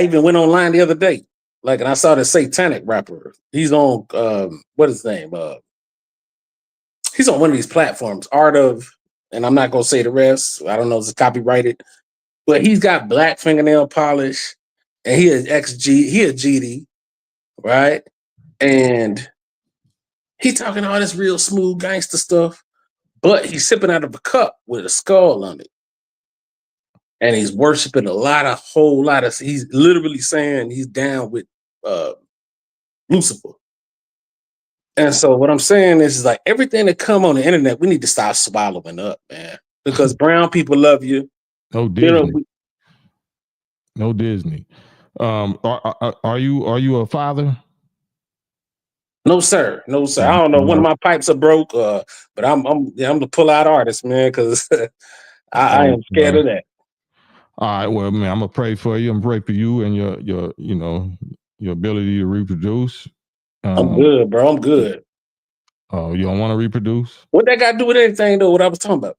even went online the other day, and I saw the satanic rapper. He's on what is his name? He's on one of these platforms, Art of, and I'm not gonna say the rest. I don't know if it's copyrighted. But he's got black fingernail polish, and he is he a GD, right? And he talking all this real smooth gangster stuff, but he's sipping out of a cup with a skull on it. And he's worshiping he's literally saying he's down with Lucifer. And so what I'm saying is like everything that come on the internet, we need to stop swallowing up, man. Because brown people love you. No Disney. No Disney. Are you a father? No, sir. No, sir. I don't know. One of my pipes are broke, but I'm the pull out artist, man, because I am scared of that. All right, well, man, I'm gonna pray for you. I'm pray for you and your ability to reproduce. I'm good, bro. I'm good. Oh, you don't want to reproduce? What that got to do with anything, though? What I was talking about?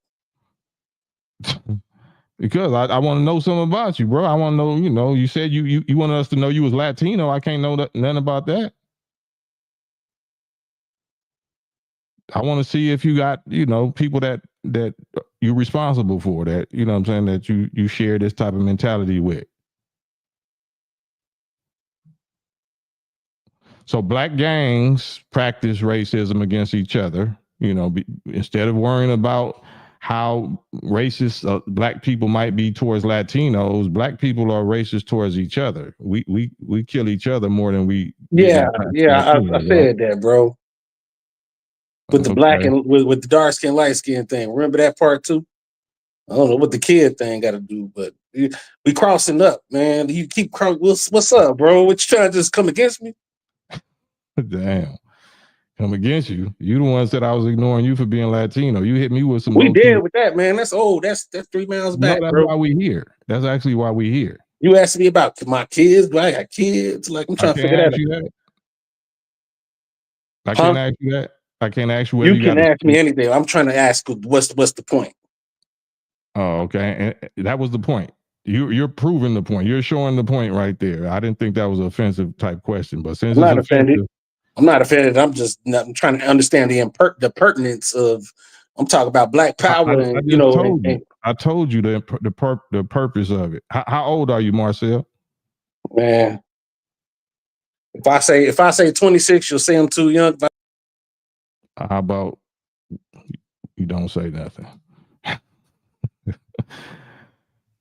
Because I want to know something about you, bro. I want to know. You said you wanted us to know you was Latino. I can't know nothing about that. I want to see if you got people that you're responsible for, that what I'm saying, that you share this type of mentality with. So black gangs practice racism against each other, instead of worrying about how racist black people might be towards Latinos. Black people are racist towards each other. We kill each other more than we. Yeah, I said that, bro. With the black and with the dark skin, light skin thing. Remember that part too? I don't know what the kid thing got to do, but we crossing up, man. You keep crossing. What's up, bro? What you trying to just come against me? Damn. come against you. You the one said I was ignoring you for being Latino. You hit me with some We low key. did with that, man. That's old. That's 3 miles No, back, that's bro. why we here. That's actually why we here. You asked me about my kids. Do I got kids? Like, I'm trying to figure that out. You that. I can't ask you that. I can't ask you whether You you can got. ask me anything. I'm trying to ask what's the point. Oh, okay. And that was the point. You're proving the point. You're showing the point right there. I didn't think that was an offensive type question, but since I'm it's not offended. offensive, I'm not offended. I'm trying to understand the pertinence of. I'm talking about Black Power, I and just told you. I told you the purpose of it. How old are you, Marcel? Man, if I say 26, you'll say I'm too young. How about you don't say nothing?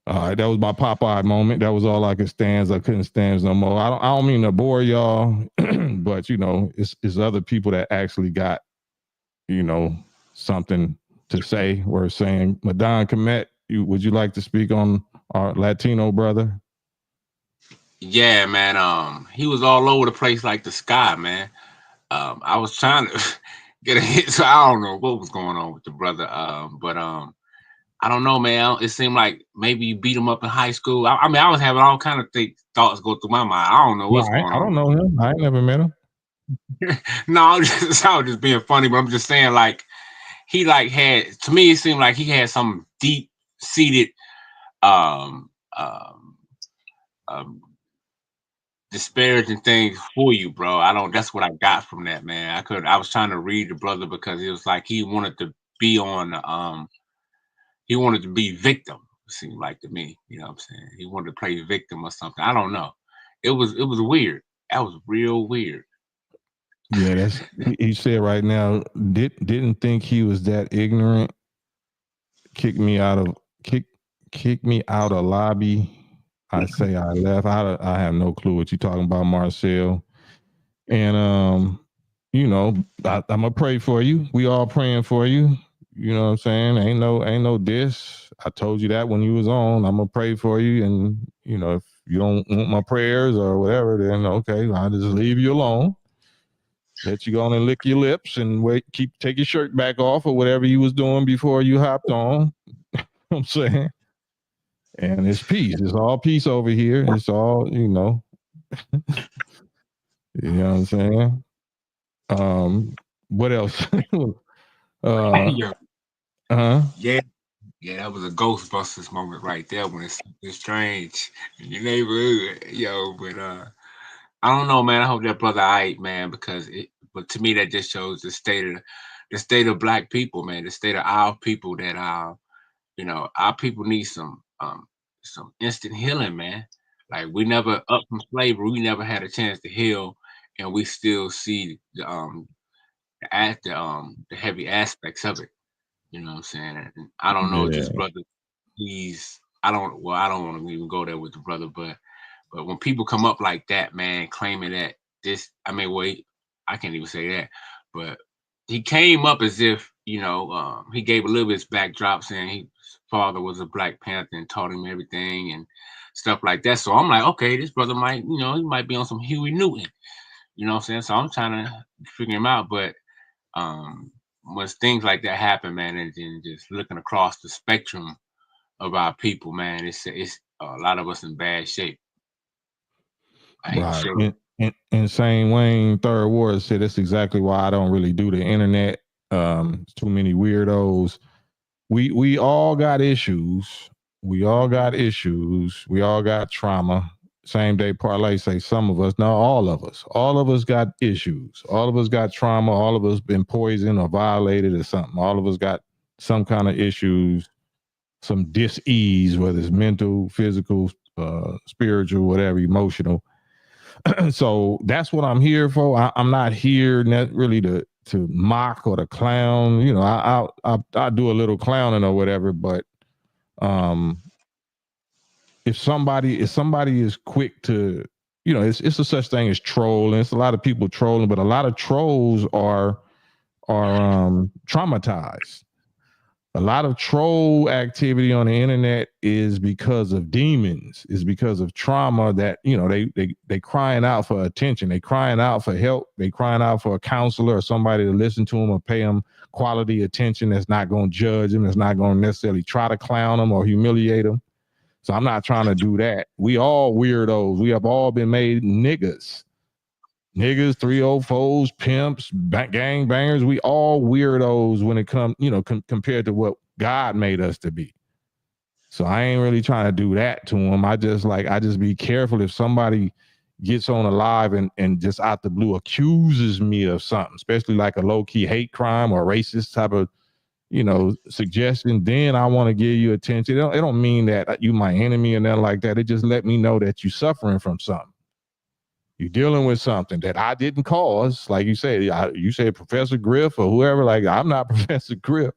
All right, that was my Popeye moment. That was all I could stand. I couldn't stand no more. I don't mean to bore y'all, but you know, it's other people that actually got, you know, something to say. We're saying, Madon Komet, would you like to speak on our Latino brother? Yeah, man. He was all over the place like the sky, man. I was trying to get a hit, so I don't know what was going on with the brother. But I don't know, man. It seemed like maybe you beat him up in high school. I mean, I was having all kind of thoughts go through my mind. I don't know what's going on. I don't know him. I ain't never met him. No, I was just being funny, but I'm just saying, like, he like had, to me, it seemed like he had some deep seated um disparaging things for you, bro. That's what I got from that, man. I was trying to read the brother because it was like he wanted to be on he wanted to be victim, it seemed like to me. You know what I'm saying? He wanted to play victim or something. I don't know. It was weird. That was real weird. Yeah, that's he said right now, didn't think he was that ignorant. Kick me out of lobby. I say I left. I have no clue what you're talking about, Marcel. And you know, I'm gonna pray for you. We all praying for you. You know what I'm saying? Ain't no diss. I told you that when you was on. I'm gonna pray for you, and you know, if you don't want my prayers or whatever, then okay, I'll just leave you alone. Let you go on and lick your lips and take your shirt back off or whatever you was doing before you hopped on. You know what I'm saying? And it's peace. It's all peace over here. It's all, you know. You know what I'm saying? What else? Yeah. Uh-huh. Yeah, that was a Ghostbusters moment right there when it's something strange in your neighborhood, yo. But I don't know, man. I hope that brother aight, man, because but to me that just shows the state of Black people, man, the state of our people that you know, our people need some instant healing, man. Like we never up from slavery, we never had a chance to heal, and we still see the heavy aspects of it. You know what I'm saying? And I don't know if this Yeah. brother, I don't want to even go there with the brother, but when people come up like that, man, claiming that I can't even say that, but he came up as if, you know, he gave a little bit of backdrop saying his father was a Black Panther and taught him everything and stuff like that. So I'm like, okay, this brother might, you know, he might be on some Huey Newton, you know what I'm saying? So I'm trying to figure him out, but when things like that happen, man, and then just looking across the spectrum of our people, man, it's a lot of us in bad shape. Right. And Same Wayne Third Ward said that's exactly why I don't really do the internet. Too many weirdos. We all got issues. We all got issues. We all got trauma. Same day parlay say some of us, not all of us. All of us got issues. All of us got trauma. All of us been poisoned or violated or something. All of us got some kind of issues, some dis-ease, whether it's mental, physical, spiritual, whatever, emotional. So that's what I'm here for. I'm not here really to mock or to clown. You know, I do a little clowning or whatever, but if somebody is quick to, you know, it's a such thing as trolling. It's a lot of people trolling, but a lot of trolls are traumatized. A lot of troll activity on the internet is because of demons, is because of trauma that, you know, they crying out for attention. They crying out for help. They crying out for a counselor or somebody to listen to them or pay them quality attention that's not going to judge them, that's not going to necessarily try to clown them or humiliate them. So I'm not trying to do that. We all weirdos. We have all been made niggas. Niggas, 304s, pimps, gang bangers, we all weirdos when it comes, you know, compared to what God made us to be. So I ain't really trying to do that to them. I just be careful if somebody gets on a live and just out the blue accuses me of something, especially like a low-key hate crime or racist type of, you know, suggestion, then I want to give you attention. It don't mean that you my enemy or nothing like that. It just let me know that you're suffering from something. You're dealing with something that I didn't cause. Like you said, you said Professor Griff or whoever, like I'm not Professor Griff.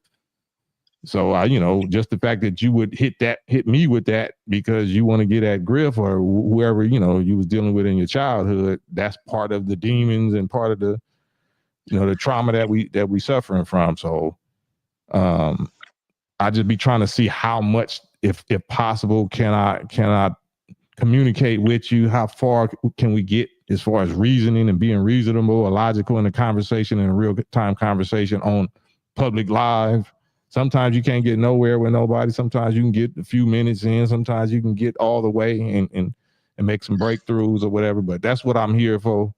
So you know, just the fact that you would hit me with that because you want to get at Griff or whoever, you know, you was dealing with in your childhood, that's part of the demons and part of the, you know, the trauma that we suffering from. So I just be trying to see how much, if possible, can I communicate with you? How far can we get as far as reasoning and being reasonable or logical in a conversation, in a real time conversation on public live? Sometimes you can't get nowhere with nobody. Sometimes you can get a few minutes in. Sometimes you can get all the way and make some breakthroughs or whatever. But that's what I'm here for.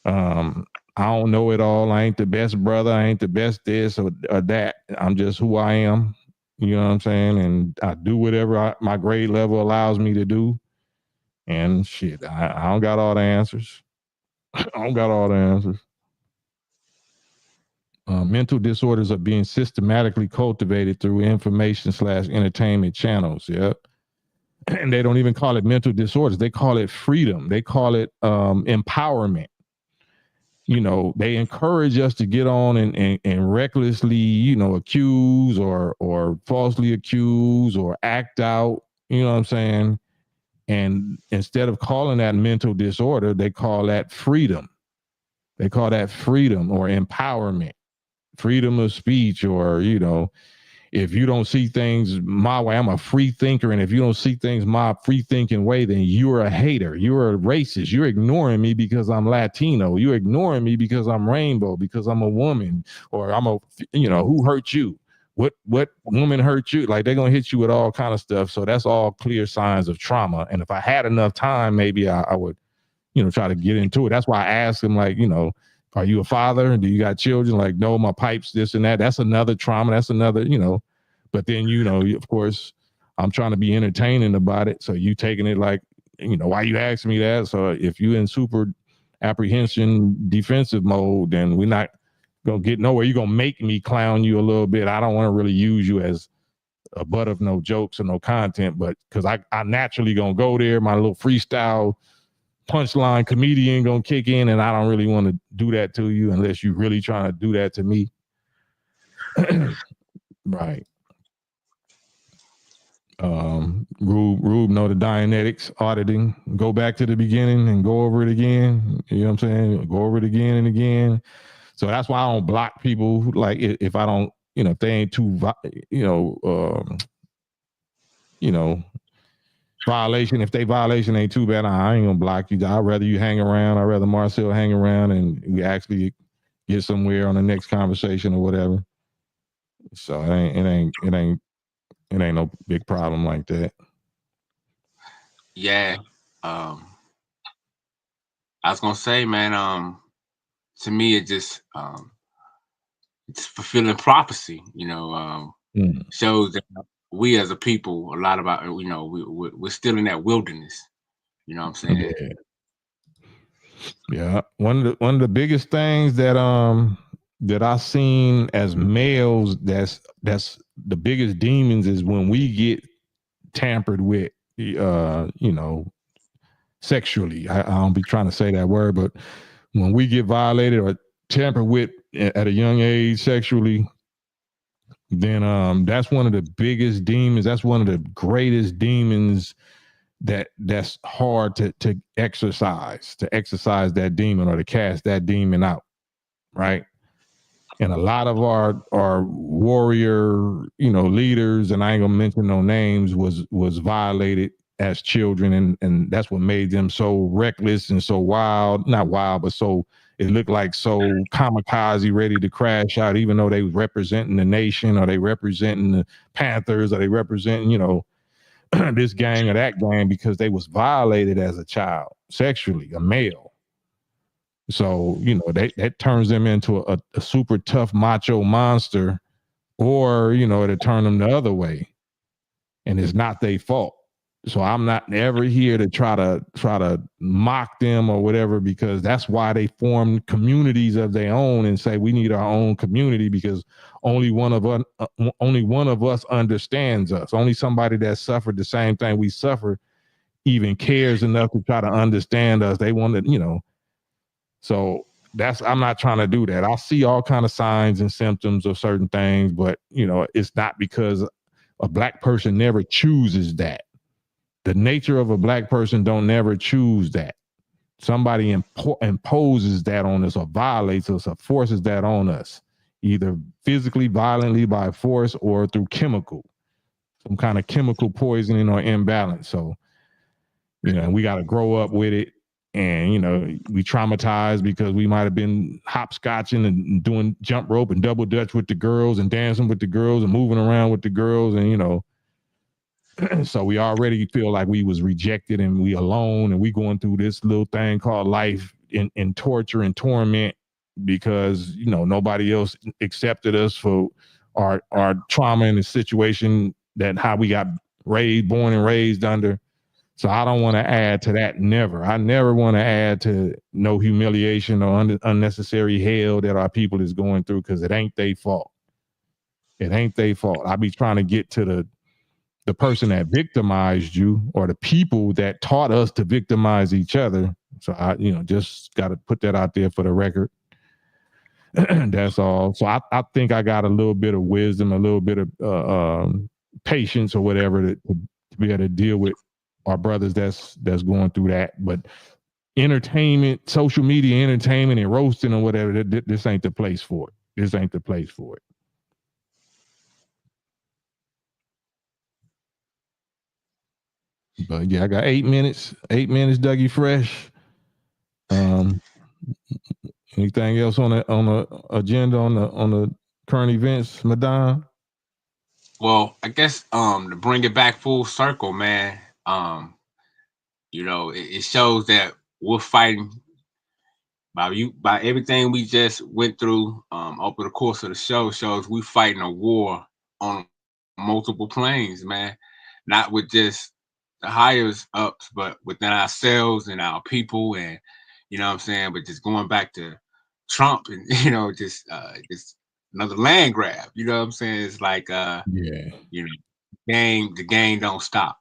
I don't know it all. I ain't the best brother. I ain't the best this or that. I'm just who I am. You know what I'm saying? And I do whatever my grade level allows me to do. And shit, I don't got all the answers. I don't got all the answers. Mental disorders are being systematically cultivated through information/entertainment channels. Yep. And they don't even call it mental disorders. They call it freedom. They call it empowerment. You know, they encourage us to get on and recklessly, you know, accuse or falsely accuse or act out. You know what I'm saying? And instead of calling that mental disorder, they call that freedom. They call that freedom or empowerment, freedom of speech, or, you know, if you don't see things my way, I'm a free thinker. And if you don't see things my free thinking way, then you're a hater. You're a racist. You're ignoring me because I'm Latino. You're ignoring me because I'm rainbow, because I'm a woman, or I'm a, you know, who hurt you? What woman hurt you? Like, they're going to hit you with all kind of stuff. So that's all clear signs of trauma. And if I had enough time, maybe I would, you know, try to get into it. That's why I asked him, like, you know, are you a father? Do you got children? Like, no, my pipes, this and that. That's another trauma. That's another, you know, but then, you know, of course, I'm trying to be entertaining about it. So you taking it like, you know, why you asking me that? So if you in super apprehension defensive mode, then we're not gonna get nowhere. You're gonna make me clown you a little bit. I don't want to really use you as a butt of no jokes or no content, but because I naturally gonna go there, my little freestyle punchline comedian gonna kick in, and I don't really want to do that to you unless you really trying to do that to me. Right. Rube know the Dianetics auditing. Go back to the beginning and go over it again. You know what I'm saying? Go over it again and again. So that's why I don't block people. Like, if I don't, you know, if they ain't too, you know, violation. If they violation ain't too bad, I ain't gonna block you. I'd rather you hang around. I'd rather Marcel hang around and we actually get somewhere on the next conversation or whatever. So it ain't no big problem like that. Yeah. I was gonna say, man, to me it just it's fulfilling prophecy, you know, shows that we as a people, a lot about, you know, we're still in that wilderness. You know what I'm saying? Yeah. One of the biggest things that I seen as males, that's the biggest demons, is when we get tampered with, you know, sexually. I don't be trying to say that word, but when we get violated or tampered with at a young age sexually, then that's one of the biggest demons. That's one of the greatest demons that's hard to exercise that demon or to cast that demon out, right? And a lot of our warrior, leaders, and I ain't gonna mention no names, was violated as children, and that's what made them so reckless and so wild. Not wild, but so it looked like so kamikaze, ready to crash out, even though they was representing the nation, or they representing the Panthers, or they representing, this gang or that gang, because they was violated as a child, sexually, a male. So, that turns them into a super tough macho monster, or, to turn them the other way. And it's not their fault. So I'm not ever here to try to mock them or whatever, because that's why they formed communities of their own and say we need our own community, because only one of us understands us. Only somebody that suffered the same thing we suffer even cares enough to try to understand us. They want to, so I'm not trying to do that. I see all kind of signs and symptoms of certain things, but it's not because a black person never chooses that. The nature of a black person don't never choose that. Somebody imposes that on us, or violates us, or forces that on us, either physically, violently, by force, or through some kind of chemical poisoning or imbalance. So, we got to grow up with it. And, we traumatized because we might have been hopscotching and doing jump rope and double dutch with the girls and dancing with the girls and moving around with the girls. And, so we already feel like we was rejected and we alone, and we going through this little thing called life in torture and torment because, nobody else accepted us for our trauma in the situation that how we got born and raised under. So I don't want to add to that. Never. I never want to add to no humiliation or unnecessary hell that our people is going through, because it ain't their fault. It ain't their fault. I be trying to get to the person that victimized you, or the people that taught us to victimize each other. So I, just got to put that out there for the record. That's all. So I think I got a little bit of wisdom, a little bit of patience or whatever to be able to deal with our brothers that's going through that. But entertainment, social media entertainment, and roasting or whatever, this ain't the place for it. This ain't the place for it. But yeah, I got 8 minutes. 8 minutes, Dougie Fresh. Anything else on the agenda on the current events, Madame? Well, I guess to bring it back full circle, man. It shows that we're fighting by everything we just went through over the course of the show. Shows we fighting a war on multiple planes, man. Not with just the higher ups, but within ourselves and our people, and what I'm saying. But just going back to Trump and just another land grab. You know what I'm saying? It's like yeah, the game don't stop,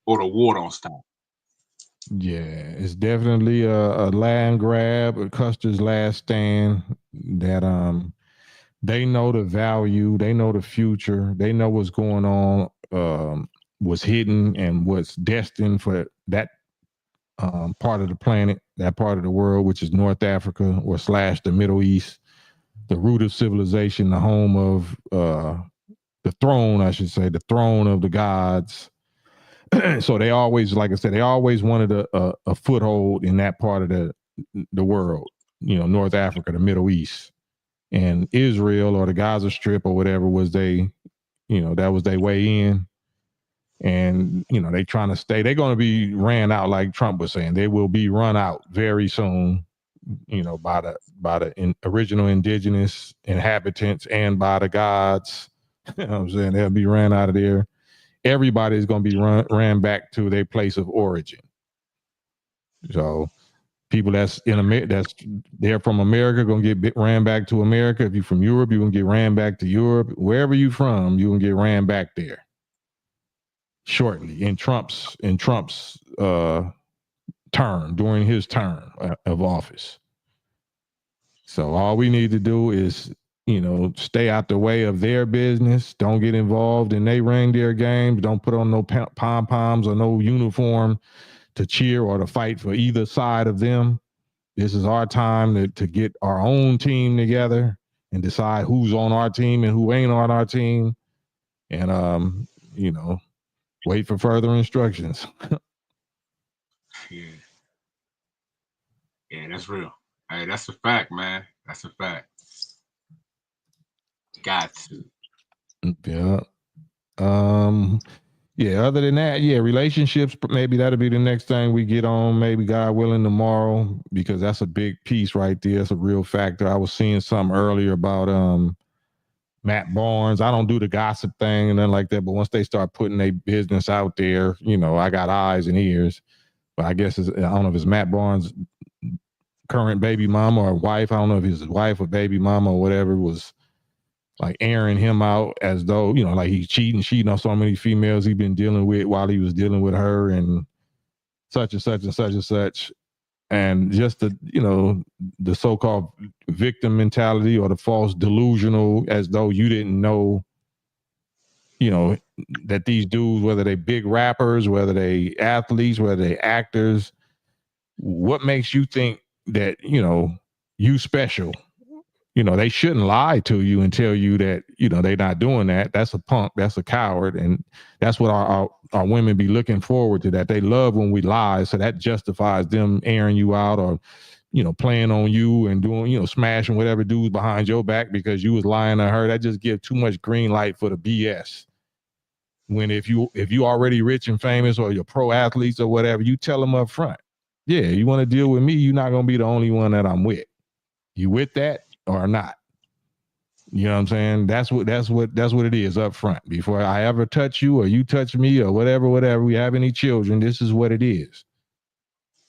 or the war don't stop. Yeah, it's definitely a land grab, a Custer's last stand. That they know the value, they know the future, they know what's going on, what's hidden and what's destined for that part of the planet, that part of the world, which is North Africa or / the Middle East, the root of civilization, the home of the throne, I should say, the throne of the gods. So they always, like I said, they always wanted a foothold in that part of the world, North Africa, the Middle East, and Israel or the Gaza Strip or whatever was that was their way in. And, they trying to stay, they're going to be ran out, like Trump was saying. They will be run out very soon, by the original indigenous inhabitants and by the gods. You know what I'm saying? They'll be ran out of there. Everybody's going to be ran back to their place of origin. So people that's they're from America going to get ran back to America. If you're from Europe, you're going to get ran back to Europe. Wherever you're from, you're going to get ran back there shortly in Trump's term, during his term of office. So all we need to do is stay out the way of their business. Don't get involved in they reindeer games. Don't put on no pom-poms or no uniform to cheer or to fight for either side of them. This is our time to get our own team together and decide who's on our team and who ain't on our team, and you know, wait for further instructions. Yeah. Yeah, that's real. Hey, that's a fact, man. That's a fact. Got to. Yeah. Yeah, other than that, yeah, relationships, maybe that'll be the next thing we get on, maybe God willing tomorrow, because that's a big piece right there. It's a real factor. I was seeing something earlier about Matt Barnes. I don't do the gossip thing and nothing like that, but once they start putting their business out there, you know, I got eyes and ears. But I guess I don't know if it's Matt Barnes' current baby mama or wife. I don't know if it's his wife or baby mama or whatever was like airing him out as though, you know, like he's cheating on so many females he's been dealing with while he was dealing with her and such and such and such and such. And just the, you know, the so-called victim mentality or the false delusional as though you didn't know, you know, that these dudes, whether they big rappers, whether they athletes, whether they actors, what makes you think that, you know, you special? You know, they shouldn't lie to you and tell you that, you know, they're not doing that. That's a punk. That's a coward. And that's what our women be looking forward to, that they love when we lie. So that justifies them airing you out or, you know, playing on you and doing, you know, smashing whatever dudes behind your back because you was lying to her. That just gives too much green light for the BS. When if you already rich and famous or you're pro athletes or whatever, you tell them up front, yeah, you want to deal with me, you're not going to be the only one that I'm with. You with that or not? You know what I'm saying? That's what it is up front. Before I ever touch you or you touch me or whatever, we have any children, this is what it is.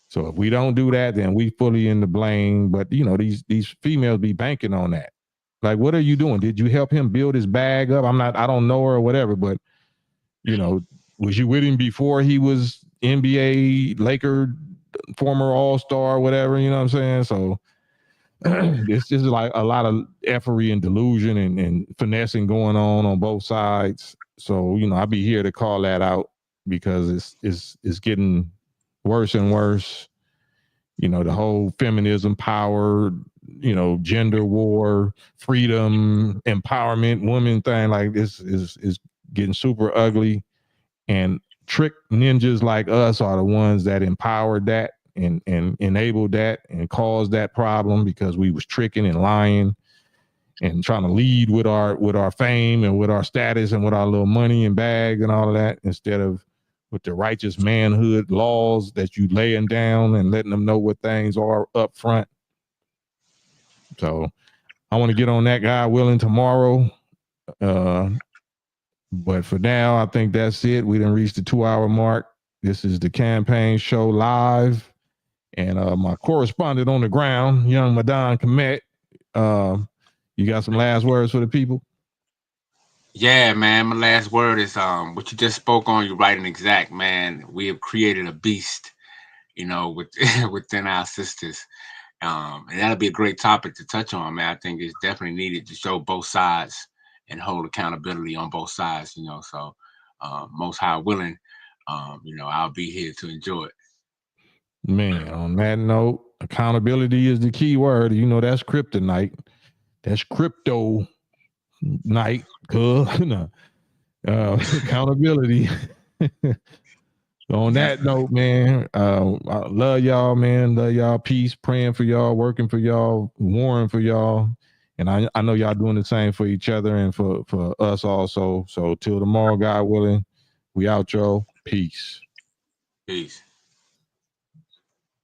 So if we don't do that, then we fully in the blame. But you know, these females be banking on that. Like, what are you doing? Did you help him build his bag up? I don't know her or whatever, but you know, was you with him before he was NBA Laker former all-star, whatever, you know what I'm saying? So it's just like a lot of effery and delusion and finessing going on both sides. So, you know, I'll be here to call that out because it's getting worse and worse. You know, the whole feminism, power, you know, gender war, freedom, empowerment, woman thing like this is getting super ugly. And trick ninjas like us are the ones that empowered that and enabled that and caused that problem because we was tricking and lying and trying to lead with our fame and with our status and with our little money and bag and all of that, instead of with the righteous manhood laws that you laying down and letting them know what things are up front. So I want to get on that, God willing, tomorrow. But for now, I think that's it. We done reached the 2-hour mark. This is the campaign show live. And my correspondent on the ground, young Madan Komet, you got some last words for the people? Yeah, man. My last word is what you just spoke on. You're right and exact, man. We have created a beast, you know, within our sisters. And that'll be a great topic to touch on, man. I think it's definitely needed to show both sides and hold accountability on both sides, you know. So most high willing, you know, I'll be here to enjoy it. Man, on that note, accountability is the key word. You know, that's kryptonite. That's crypto night. No. Accountability. On that note, man, I love y'all, man. Love y'all. Peace. Praying for y'all, working for y'all, warring for y'all. And I know y'all doing the same for each other and for us also. So till tomorrow, God willing, we out, y'all. Peace. Peace.